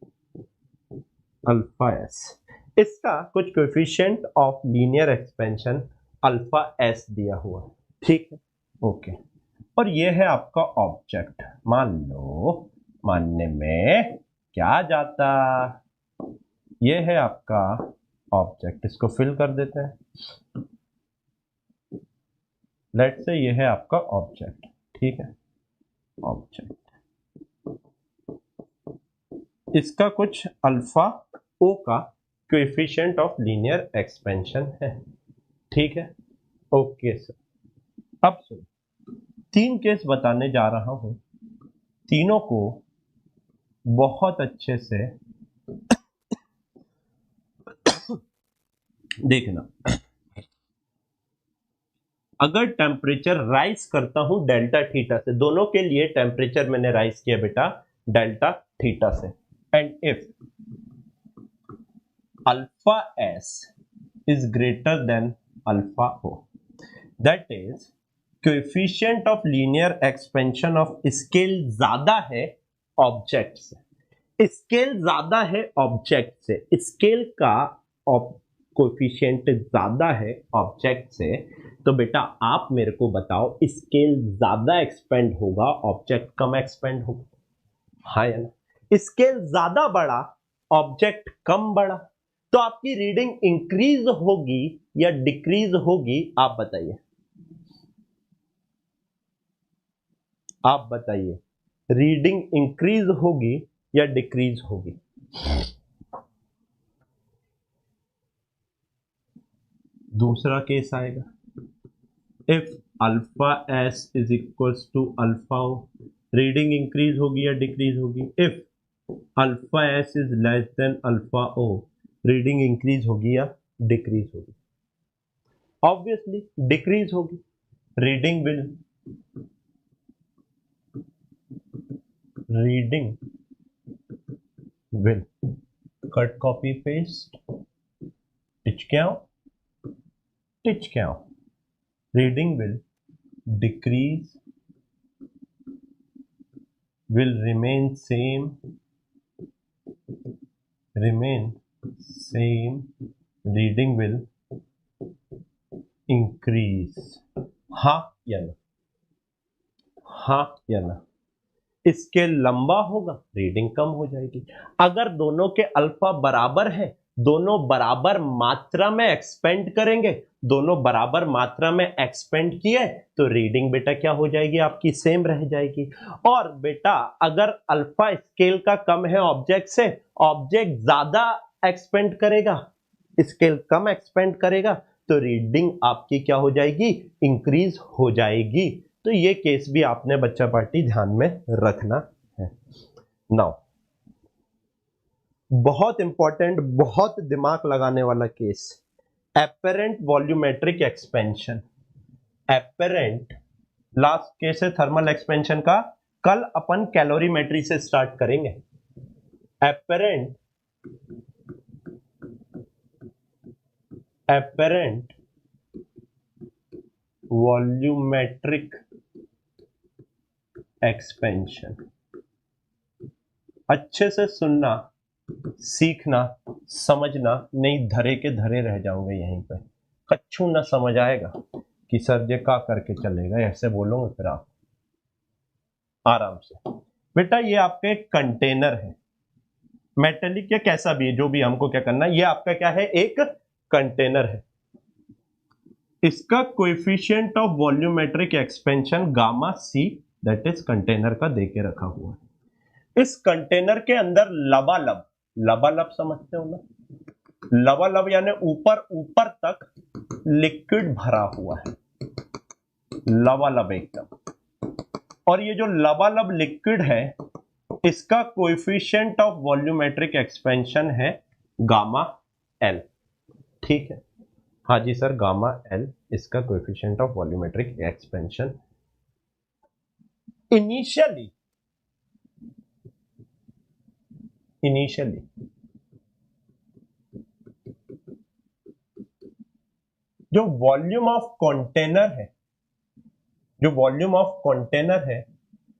[SPEAKER 1] alpha S. इसका कुछ coefficient of linear expansion alpha S दिया हुआ है, ठीक है, ओके। और ये है आपका ऑब्जेक्ट। मान लो मानने में क्या जाता, ये है आपका ऑब्जेक्ट। इसको फिल कर देते हैं। लेट्स से ये है आपका ऑब्जेक्ट, ठीक है, ऑब्जेक्ट। इसका कुछ अल्फा ओ का कोएफिशिएंट ऑफ लीनियर एक्सपेंशन है, ठीक है, ओके सर। अब सुनो, 3 केस बताने जा रहा हूं, तीनों को बहुत अच्छे से देखना। अगर टेम्परेचर राइज करता हूं डेल्टा थीटा से, दोनों के लिए टेम्परेचर मैंने राइज किया बेटा डेल्टा थीटा से, and if alpha S is greater than alpha O, that is coefficient of linear expansion of scale ज्यादा है ऑब्जेक्ट से। स्केल ज्यादा है ऑब्जेक्ट से, स्केल का कोएफिशिएंट ज्यादा है ऑब्जेक्ट से, तो बेटा आप मेरे को बताओ स्केल ज्यादा एक्सपेंड होगा ऑब्जेक्ट कम एक्सपेंड होगा? हाँ या ना? स्केल ज्यादा बड़ा ऑब्जेक्ट कम बड़ा, तो आपकी रीडिंग इंक्रीज होगी या डिक्रीज होगी? आप बताइए, आप बताइए, रीडिंग इंक्रीज होगी या डिक्रीज होगी? दूसरा केस आएगा, if alpha S is equals to alpha O, reading increase होगी या डिक्रीज होगी? If alpha S is less than alpha O, reading increase होगी या डिक्रीज होगी? ऑब्वियसली डिक्रीज होगी। Reading will cut copy paste टिच क्या reading will decrease, will remain same, reading will increase। हाँ या ना? हाँ या ना? स्केल लंबा होगा रीडिंग कम हो जाएगी। अगर दोनों के अल्फा बराबर है, दोनों बराबर मात्रा में एक्सपेंड करेंगे, दोनों बराबर मात्रा में एक्सपेंड किए तो रीडिंग बेटा क्या हो जाएगी आपकी? सेम रह जाएगी। और बेटा अगर अल्फा स्केल का कम है ऑब्जेक्ट से, ऑब्जेक्ट ज्यादा एक्सपेंड करेगा, स्केल कम एक्सपेंड करेगा, तो रीडिंग आपकी क्या हो जाएगी? इंक्रीज हो जाएगी। तो ये केस भी आपने बच्चा पार्टी ध्यान में रखना है। नाउ बहुत इंपॉर्टेंट, बहुत दिमाग लगाने वाला case, apparent volumetric expansion. Apparent last case है थर्मल एक्सपेंशन का, कल अपन कैलोरीमेट्री से स्टार्ट करेंगे। Apparent volumetric expansion. अच्छे से सुनना, सीखना, समझना, नहीं धरे के धरे रह जाओगे यहीं पे, कच्छू ना समझ आएगा कि सर ये का करके चलेगा, ऐसे बोलोगे फिर आप आराम से। बेटा ये आपका एक कंटेनर है, मेटेलिक या कैसा भी है, जो भी हमको क्या करना है, ये आपका क्या है, एक कंटेनर है। इसका coefficient of volumetric expansion gamma C, that is container का देके रखा हुआ है। इस कंटेनर के अंदर लबालब, लबालब समझते हो ना, लबालब यानी ऊपर ऊपर तक लिक्विड भरा हुआ है, लबालब एकदम। और ये जो लबालब लिक्विड है, इसका कोएफिशिएंट ऑफ वॉल्यूमेट्रिक एक्सपेंशन है गामा एल। ठीक है, हाँ जी सर, गामा एल इसका coefficient of volumetric expansion. Initially जो वॉल्यूम ऑफ कंटेनर है, जो वॉल्यूम ऑफ कंटेनर है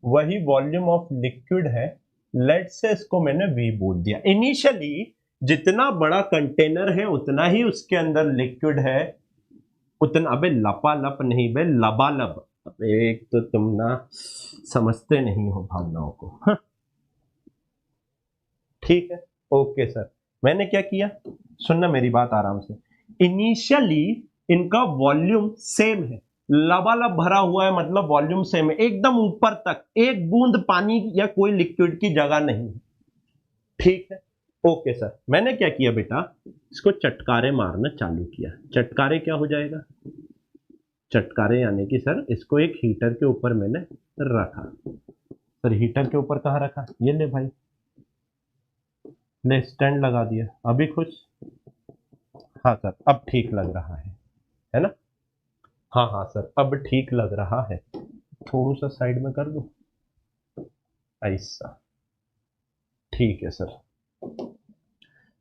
[SPEAKER 1] वही वॉल्यूम ऑफ लिक्विड है। लेट से इसको मैंने V बोल दिया। इनिशियली जितना बड़ा कंटेनर है उतना ही उसके अंदर लिक्विड है, उतना, अबे लपालप नहीं बे, लबालब। एक तो तुम ना समझते नहीं हो भावनाओं को। हाँ। ठीक है, ओके सर। मैंने क्या किया, सुनना मेरी बात आराम से। इनिशियली इनका वॉल्यूम सेम है, लबालब भरा हुआ है, मतलब वॉल्यूम सेम है एकदम ऊपर तक, एक बूंद पानी या कोई लिक्विड की जगह नहीं है। ठीक है, ओके सर। मैंने क्या किया बेटा, इसको चटकारे मारना चालू किया। चटकारे क्या हो जाएगा, चटकारे यानी कि सर इसको एक हीटर के ऊपर मैंने रखा। सर हीटर के ऊपर कहाँ रखा, ये ले भाई, ले स्टैंड लगा दिया। अभी खुश, हाँ सर अब ठीक लग रहा है ना, हाँ हाँ सर अब ठीक लग रहा है। थोड़ा सा साइड में कर दो, ऐसा, ठीक है सर।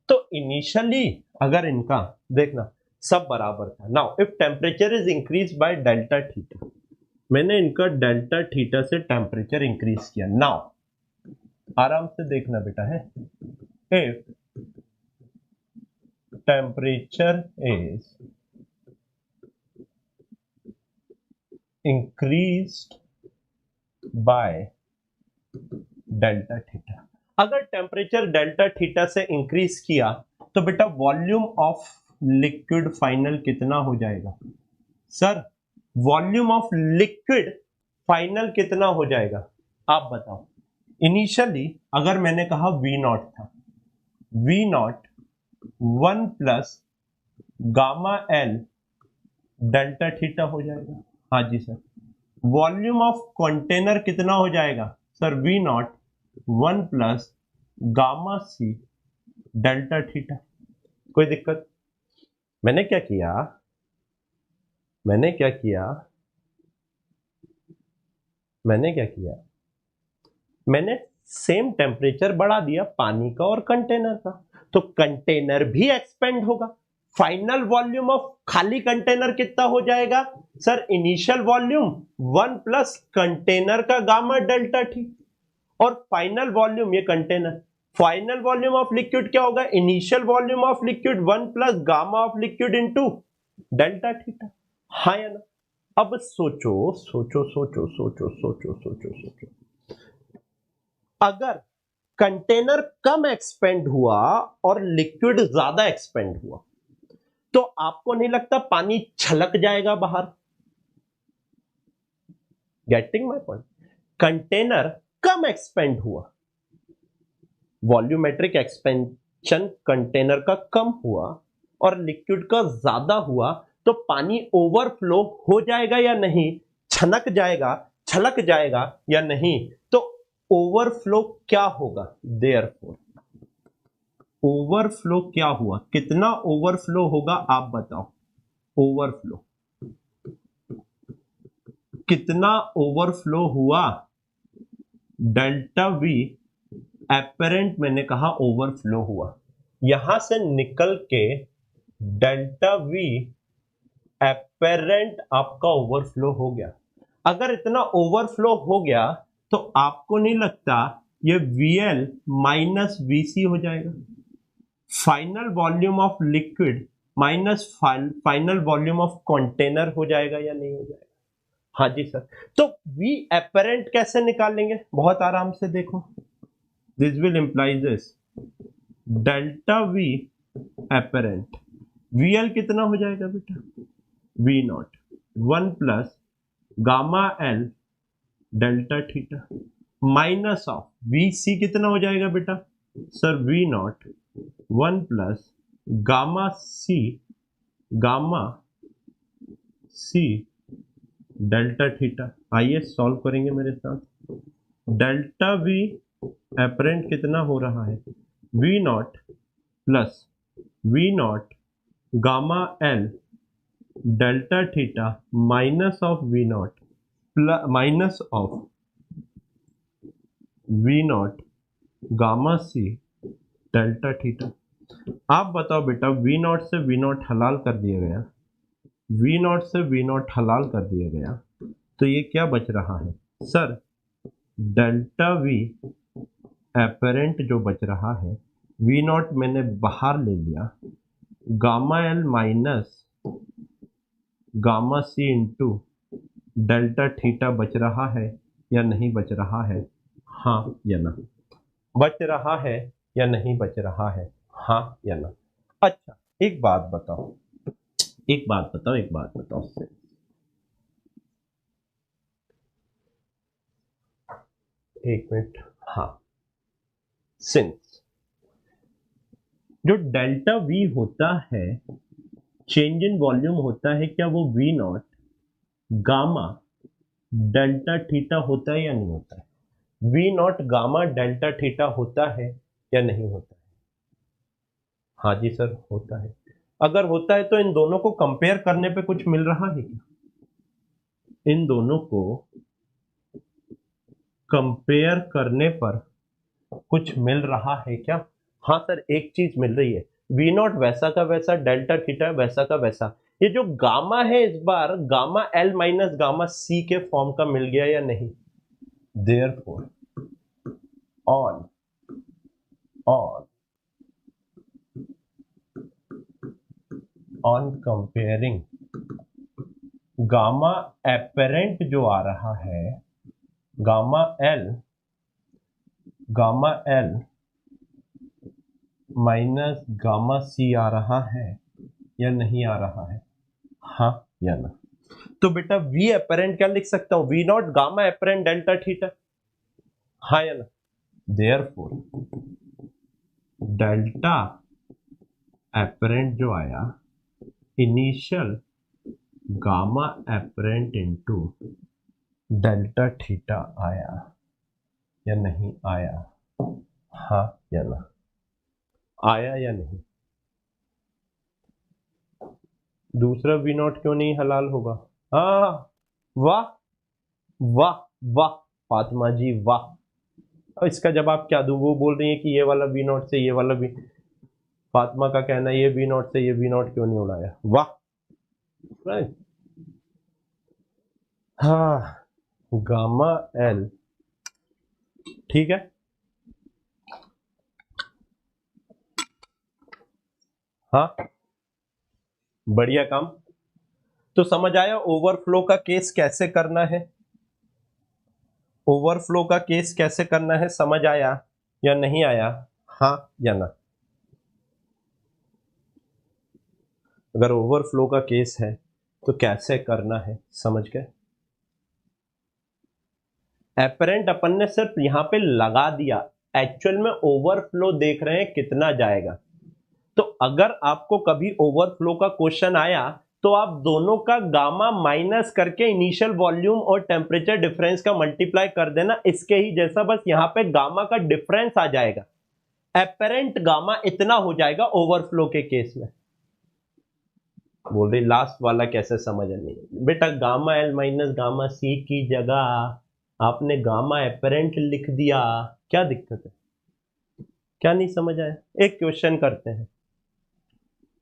[SPEAKER 1] तो इनिशियली अगर इनका देखना सब बराबर था। Now if temperature is increase by delta theta, मैंने इनका डेल्टा थीटा से टेम्परेचर इंक्रीज किया। नाउ आराम से देखना बेटा है, if temperature is increased by delta theta, अगर टेम्परेचर डेल्टा थीटा से इंक्रीज किया तो बेटा वॉल्यूम ऑफ लिक्विड फाइनल कितना हो जाएगा। Sir volume of liquid final कितना हो जाएगा, आप बताओ। इनिशियली अगर मैंने कहा V नॉट था, V naught 1 plus gamma L delta theta हो जाएगा। हाँ जी सर। वॉल्यूम ऑफ कंटेनर कितना हो जाएगा, sir V naught 1 plus gamma C delta theta. कोई दिक्कत, मैंने क्या किया, मैंने क्या किया, मैंने क्या किया, मैंने सेम टेम्परेचर बढ़ा दिया पानी का और कंटेनर का, तो कंटेनर भी एक्सपेंड होगा। फाइनल वॉल्यूम ऑफ खाली कंटेनर कितना हो जाएगा, sir initial volume 1 plus container का गामा डेल्टा टी, और फाइनल वॉल्यूम ये container, final volume of liquid क्या होगा, initial volume of liquid 1 plus gamma of liquid into delta theta. हाँ या ना। अब सोचो सोचो सोचो सोचो सोचो सोचो सोचो, अगर कंटेनर कम एक्सपेंड हुआ और लिक्विड ज्यादा एक्सपेंड हुआ तो आपको नहीं लगता पानी छलक जाएगा बाहर। Getting my point, container come expand हुआ, वॉल्यूमेट्रिक एक्सपेंशन कंटेनर का कम हुआ और लिक्विड का ज्यादा हुआ, तो पानी ओवरफ्लो हो जाएगा या नहीं, छनक जाएगा, छलक जाएगा या नहीं। तो ओवरफ्लो क्या होगा, देयरफॉर ओवरफ्लो क्या हुआ, कितना ओवरफ्लो होगा आप बताओ। ओवरफ्लो कितना ओवरफ्लो हुआ, डेल्टा वी एपरेंट मैंने कहा ओवरफ्लो हुआ, यहां से निकल के डेल्टा वी एपरेंट आपका ओवरफ्लो हो गया। अगर इतना ओवरफ्लो हो गया तो आपको नहीं लगता ये VL माइनस VC हो जाएगा? Final volume of liquid minus final volume of container हो जाएगा या नहीं हो जाएगा? हाँ जी सर। तो V एपरेंट कैसे निकालेंगे? बहुत आराम से देखो, this will implies this delta V apparent, VL कितना हो जाएगा बेटा? V naught 1 plus gamma L delta theta minus of VC कितना हो जाएगा बेटा? Sir V naught 1 plus gamma C delta theta. आइए सॉल्व करेंगे मेरे साथ। डेल्टा V एपरेंट कितना हो रहा है? V not plus V not gamma L delta theta minus of V not minus of V not gamma C delta theta. आप बताओ बेटा, V नॉट से V नॉट हलाल कर दिया गया, V नॉट से V नॉट हलाल कर दिया गया, तो ये क्या बच रहा है? सर डेल्टा V एपरेंट जो बच रहा है, V नॉट मैंने बाहर ले लिया, gamma L minus gamma C into delta theta बच रहा है या नहीं बच रहा है? हाँ या ना? बच रहा है या नहीं बच रहा है? हाँ या ना? अच्छा एक बात बताओ, एक बात बताओ एक मिनट। हाँ, सिंस जो डेल्टा V होता है, चेंज इन वॉल्यूम होता है, क्या वो V not gamma delta theta होता है या नहीं होता है? V not gamma delta theta होता है या नहीं होता है? हाँ जी सर होता है। अगर होता है तो इन दोनों को कंपेयर करने पे कुछ मिल रहा है क्या? इन दोनों को कंपेयर करने पर कुछ मिल रहा है क्या? हाँ सर एक चीज मिल रही है, V नॉट वैसा का वैसा, डेल्टा थीटा वैसा का वैसा। ये जो गामा है इस बार gamma L minus gamma C के फॉर्म का मिल गया या नहीं? Therefore on comparing gamma apparent जो आ रहा है, gamma L minus gamma C आ रहा है या नहीं आ रहा है? हाँ या ना? तो बेटा V एपरेंट क्या लिख सकता हूं? V not gamma apparent delta theta. हाँ या ना? देयरफॉर डेल्टा एपरेंट जो आया, initial gamma apparent into delta theta आया या नहीं आया? हाँ या ना? आया या नहीं? दूसरा V नॉट क्यों नहीं हलाल होगा? हाँ, वाह वाह वाह फातिमा जी वाह। अब इसका जवाब क्या दूं? वो बोल रही है कि ये वाला V नॉट से ये वाला V, फातिमा का कहना है ये V नॉट से ये V नॉट क्यों नहीं उड़ाया? वाह। राइट, हाँ गामा L ठीक है। हाँ बढ़िया काम। तो समझ आया ओवरफ्लो का केस कैसे करना है? ओवरफ्लो का केस कैसे करना है, समझ आया या नहीं आया? हाँ या ना? अगर ओवरफ्लो का केस है तो कैसे करना है, समझ गए? एपरेंट अपन ने सिर्फ यहां पे लगा दिया, एक्चुअल में ओवरफ्लो देख रहे हैं कितना जाएगा। तो अगर आपको कभी ओवरफ्लो का क्वेश्चन आया तो आप दोनों का गामा माइनस करके इनिशियल वॉल्यूम और टेम्परेचर डिफरेंस का मल्टीप्लाई कर देना, इसके ही जैसा, बस यहां पे गामा का डिफरेंस आ जाएगा, एपरेंट गामा इतना हो जाएगा ओवरफ्लो के केस में। बोल रही लास्ट वाला कैसे समझ नहीं बेटा, गामा एल माइनस गामा सी की जगह आपने गामा एपरेंट लिख दिया, क्या दिक्कत है? क्या नहीं समझ आया? एक क्वेश्चन करते हैं।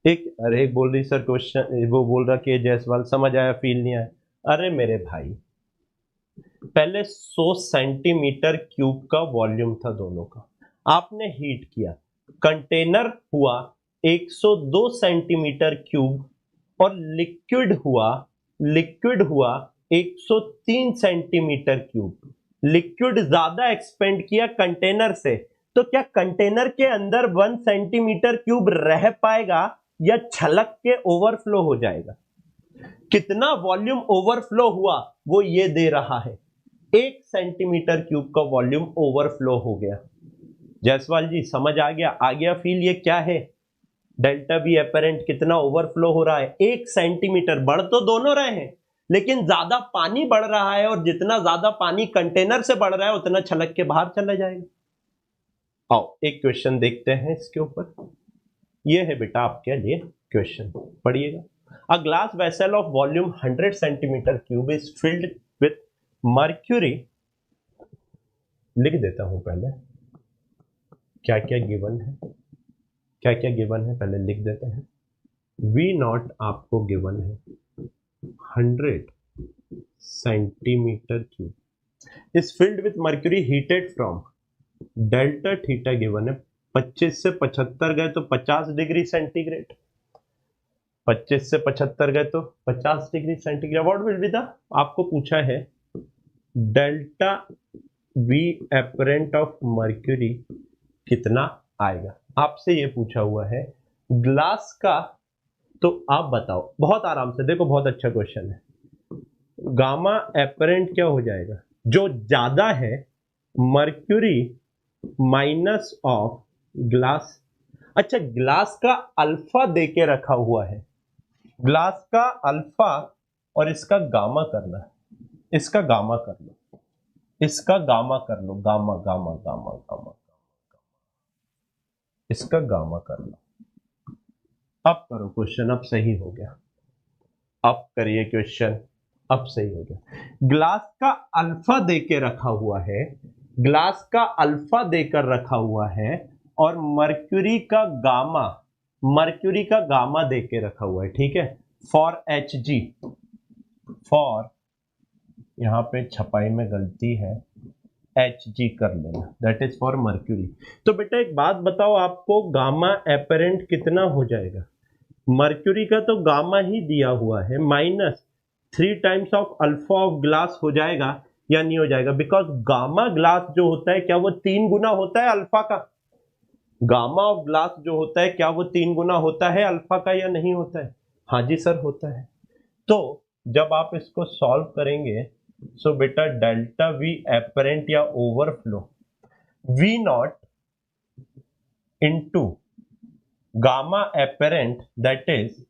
[SPEAKER 1] अरे एक बोल रही सर क्वेश्चन, वो बोल रहा कि जायसवाल समझ आया फील नहीं आया। अरे मेरे भाई, पहले 100 सेंटीमीटर क्यूब का वॉल्यूम था दोनों का, आपने हीट किया, कंटेनर हुआ 102 सेंटीमीटर क्यूब और लिक्विड हुआ 103 सेंटीमीटर क्यूब। लिक्विड ज्यादा एक्सपेंड किया कंटेनर से, तो क्या कंटेनर के अंदर 1 सेंटीमीटर क्यूब रह पाएगा या छलक के ओवरफ्लो हो जाएगा? कितना वॉल्यूम ओवरफ्लो हुआ वो ये दे रहा है, 1 सेंटीमीटर क्यूब का वॉल्यूम ओवरफ्लो हो गया। जायसवाल जी समझ आ गया फील? ये क्या है? डेल्टा वी एपरेंट कितना ओवरफ्लो हो रहा है, 1 सेंटीमीटर। बढ़ तो दोनों रहे हैं, लेकिन ज्यादा पानी बढ़ रहा है, और जितना ज्यादा पानी कंटेनर से बढ़ रहा है उतना छलक के बाहर चला जाएगा। आओ एक क्वेश्चन देखते हैं इसके ऊपर। ये है बेटा आपके लिए क्वेश्चन, पढ़िएगा। A glass vessel of volume 100 centimetre cube is filled with mercury. लिख देता हूं पहले क्या क्या गिवन है, पहले लिख देते हैं। वी नॉट आपको गिवन है 100 centimetre cube is filled with mercury heated from delta theta given है 25 से 75 गए तो 50 डिग्री सेंटीग्रेड, 25 से 75 गए तो 50 degree centigrade. What will be the, आपको पूछा है delta v apparent of mercury कितना आएगा, आपसे ये पूछा हुआ है ग्लास का। तो आप बताओ बहुत आराम से, देखो बहुत अच्छा क्वेश्चन है। गामा एपरेंट क्या हो जाएगा, जो ज्यादा है मर्क्यूरी माइनस ऑफ ग्लास। अच्छा, ग्लास का अल्फा देके रखा हुआ है, ग्लास का अल्फा और इसका गामा करना है, इसका गामा कर लो, इसका गामा कर लो, गामा गामा गामा गामा, इसका गामा कर लो। अब करो क्वेश्चन, अब सही हो गया, अब करिए क्वेश्चन, अब सही हो गया। ग्लास का अल्फा देके रखा हुआ है, ग्लास का अल्फा देकर रखा हुआ है, और मर्क्यूरी का गामा देके रखा हुआ है, ठीक है। फॉर एच जी, फॉर, यहां पे छपाई में गलती है, एच जी कर लेना, दैट इज फॉर मर्क्यूरी। तो बेटा एक बात बताओ, आपको गामा एपरेंट कितना हो जाएगा? मर्क्यूरी का तो गामा ही दिया हुआ है, -3 times of alpha of glass हो जाएगा या नहीं हो जाएगा? बिकॉज गामा ग्लास जो होता है, क्या वो 3 गुना होता है अल्फा का? गामा ऑफ ग्लास जो होता है, क्या वो 3 गुना होता है अल्फा का या नहीं होता है? हाँ जी सर, होता है। तो जब आप इसको सॉल्व करेंगे, so beta delta v apparent या overflow v not into gamma apparent, that is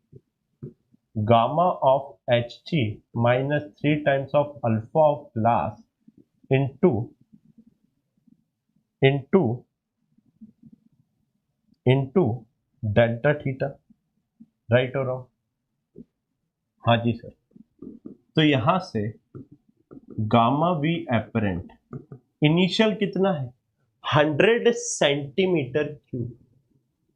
[SPEAKER 1] gamma of H G -3 times of alpha of glass into delta theta, right और रॉन्ग? हाँ जी सर। तो यहां से गामा वी एपरेंट इनिशियल कितना है, 100 centimetre cube,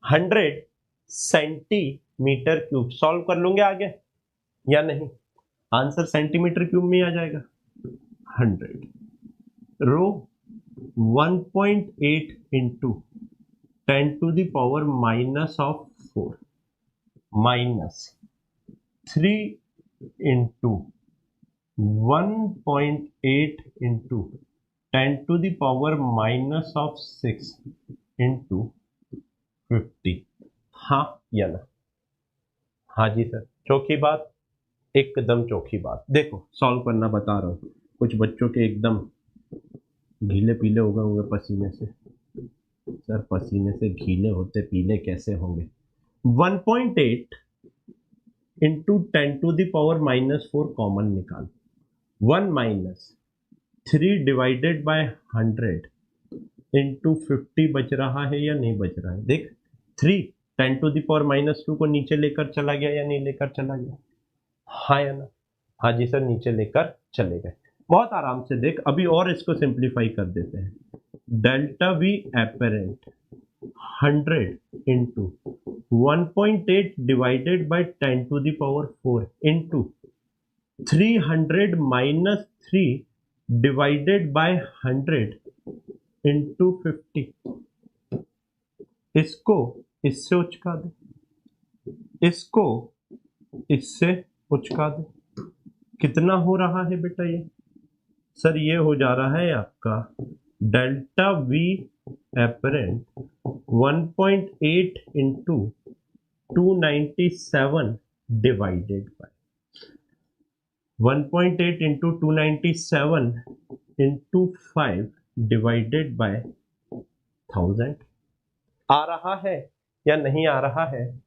[SPEAKER 1] 100 centimetre cube. Solve कर लूंगे आगे या नहीं? आंसर सेंटीमीटर क्यूब में आ जाएगा। 100 रो 1.8 into 10 to the power -4 -3 into 1.8 into 10 to the power -6 into 50। हाँ या ना? हाँ जी सर, चौकी बात, एकदम चौकी बात। देखो सॉल्व करना बता रहा हूँ, कुछ बच्चों के एकदम गीले पीले हो गए होंगे पसीने से। सर पसीने से गीले होते पीले कैसे होंगे? 1.8 into 10 to the power -4 common निकाल, 1 - 3 डिवाइडेड बाय 100 इंटू 50 बच रहा है या नहीं बच रहा है? देख 3 10⁻⁻² को नीचे लेकर चला गया या नहीं लेकर चला गया? हाँ या ना? हाँ जी सर, नीचे लेकर चले गए। बहुत आराम से देख, अभी और इसको सिंप्लीफाई कर देते हैं। Delta v apparent 100 into 1.8 divided by 10⁻⁴ into 300 minus 3 divided by 100 into 50। इसको इससे उचका दे, इसको इससे उचका दे। कितना हो रहा है बेटा ये? सर ये हो जा रहा है आपका delta v apparent 1.8 into 297 divided by 1.8 into 297 into 5 divided by 1000। आ रहा है या नहीं आ रहा है?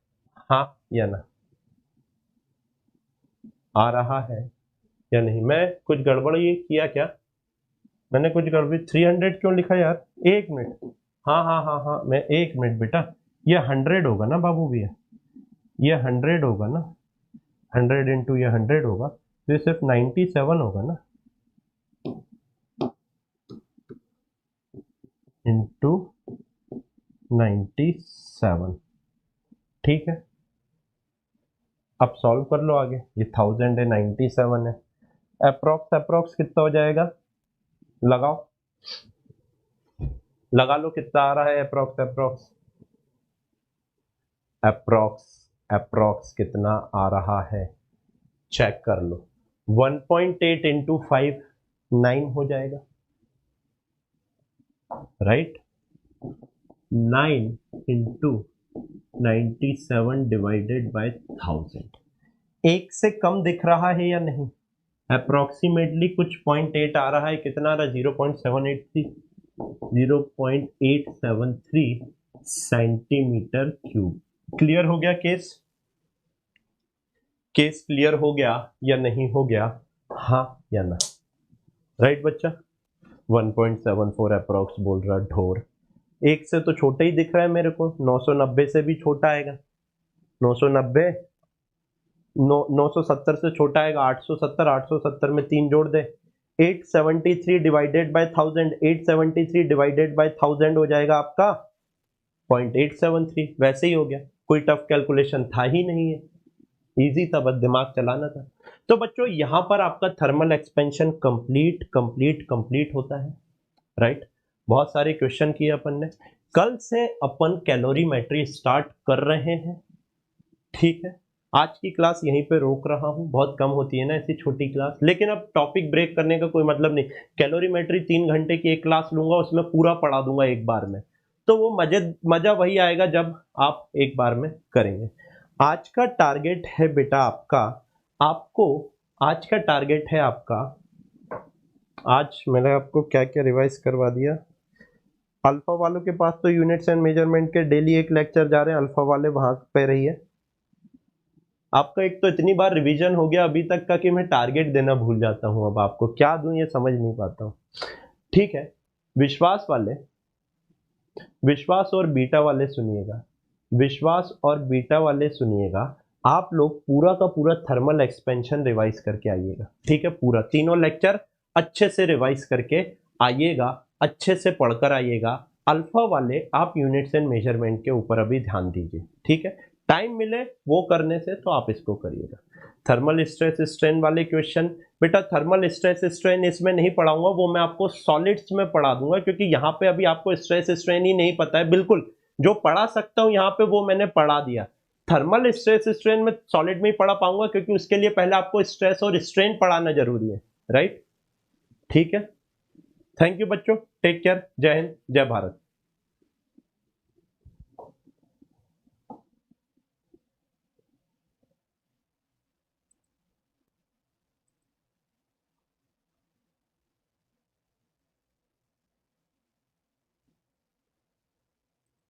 [SPEAKER 1] हाँ या ना? आ रहा है या नहीं? मैं कुछ गड़बड़ ये किया क्या? मैंने कुछ गड़बड़ 300 क्यों लिखा यार? एक मिनट। हाँ हाँ हाँ हाँ, मैं एक मिनट बेटा, ये 100 होगा ना बाबू भैया, ये 100 होगा ना, 100 इंटू ये 100 होगा, तो ये सिर्फ 97 होगा ना, इंटू 97। ठीक है, अब सॉल्व कर लो आगे। ये 1000 है, 97 है, अप्रोक्स कितना हो जाएगा? लगाओ, लगा लो कितना आ रहा है अप्रोक्स कितना आ रहा है, चेक कर लो। 1.8 इंटू 5 9 हो जाएगा, राइट? 9 into 97 divided by 1000। एक से कम दिख रहा है या नहीं? अप्रोक्सीमेटली कुछ 0.8 आ रहा है। कितना आ रहा है? 0.873 सेंटीमीटर क्यूब। क्लियर हो गया केस? केस क्लियर हो गया या नहीं हो गया? हाँ या ना? राइट बच्चा? 1.74 अप्रोक्स बोल रहा ढोर। एक से तो छोटा ही दिख रहा है मेरे को, 990 से भी छोटा आएगा, 990 970 से छोटा आएगा, 870 में 3 जोड़ दे, 873 डिवाइडेड बाय 1000, 873 डिवाइडेड बाय 1000 हो जाएगा आपका 0.873। वैसे ही हो गया, कोई टफ कैलकुलेशन था ही नहीं है, इजी था, बस दिमाग चलाना था। तो बच्चों यहां पर आपका थर्मल एक्सपेंशन कंप्लीट होता है, राइट? बहुत सारे क्वेश्चन किए अपन ने। कल से अपन कैलोरीमेट्री स्टार्ट कर रहे हैं, ठीक है? आज की क्लास यहीं पे रोक रहा हूं, बहुत कम होती है ना ऐसी छोटी क्लास, लेकिन अब टॉपिक ब्रेक करने का कोई मतलब नहीं। कैलोरीमेट्री 3 घंटे की एक क्लास लूंगा, उसमें पूरा पढ़ा दूंगा एक बार में, तो वो मजा वही आएगा जब आप एक बार में करेंगे। आज का टारगेट है बेटा आज का टारगेट है आपका, आज मैंने आपको क्या क्या रिवाइज करवा दिया। अल्फा वालों के पास तो यूनिट्स एंड मेजरमेंट के डेली एक लेक्चर जा रहे हैं, अल्फा वाले वहां पे रही है। आपका एक तो इतनी बार रिवीजन हो गया अभी तक का कि मैं टारगेट देना भूल जाता हूं, अब आपको क्या दूं ये समझ नहीं पाता हूं। ठीक है, विश्वास और बीटा वाले सुनिएगा, विश्वास और बीटा वाले सुनिएगा। आप लोग पूरा का पूरा थर्मल एक्सपेंशन रिवाइज करके आइएगा, ठीक है? पूरा तीनों लेक्चर अच्छे से रिवाइज करके आइएगा, अच्छे से पढ़कर आइएगा। अल्फा वाले आप यूनिट्स एंड मेजरमेंट के ऊपर अभी ध्यान दीजिए, ठीक है? टाइम मिले वो करने से तो आप इसको करिएगा। थर्मल स्ट्रेस स्ट्रेन वाले क्वेश्चन बेटा, थर्मल स्ट्रेस स्ट्रेन इसमें नहीं पढ़ाऊंगा, वो मैं आपको सॉलिड्स में पढ़ा दूंगा, क्योंकि यहाँ पे अभी आपको स्ट्रेस स्ट्रेन ही नहीं पता है। बिल्कुल जो पढ़ा सकता हूँ यहाँ पे वो मैंने पढ़ा दिया। थर्मल स्ट्रेस स्ट्रेन में सॉलिड में ही पढ़ा पाऊंगा, क्योंकि उसके लिए पहले आपको स्ट्रेस और स्ट्रेन पढ़ाना जरूरी है, राइट? ठीक है, थैंक यू बच्चों, टेक केयर, जय हिंद, जय भारत।